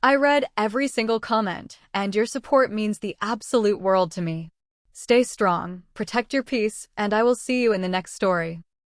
I read every single comment, and your support means the absolute world to me. Stay strong, protect your peace, and I will see you in the next story.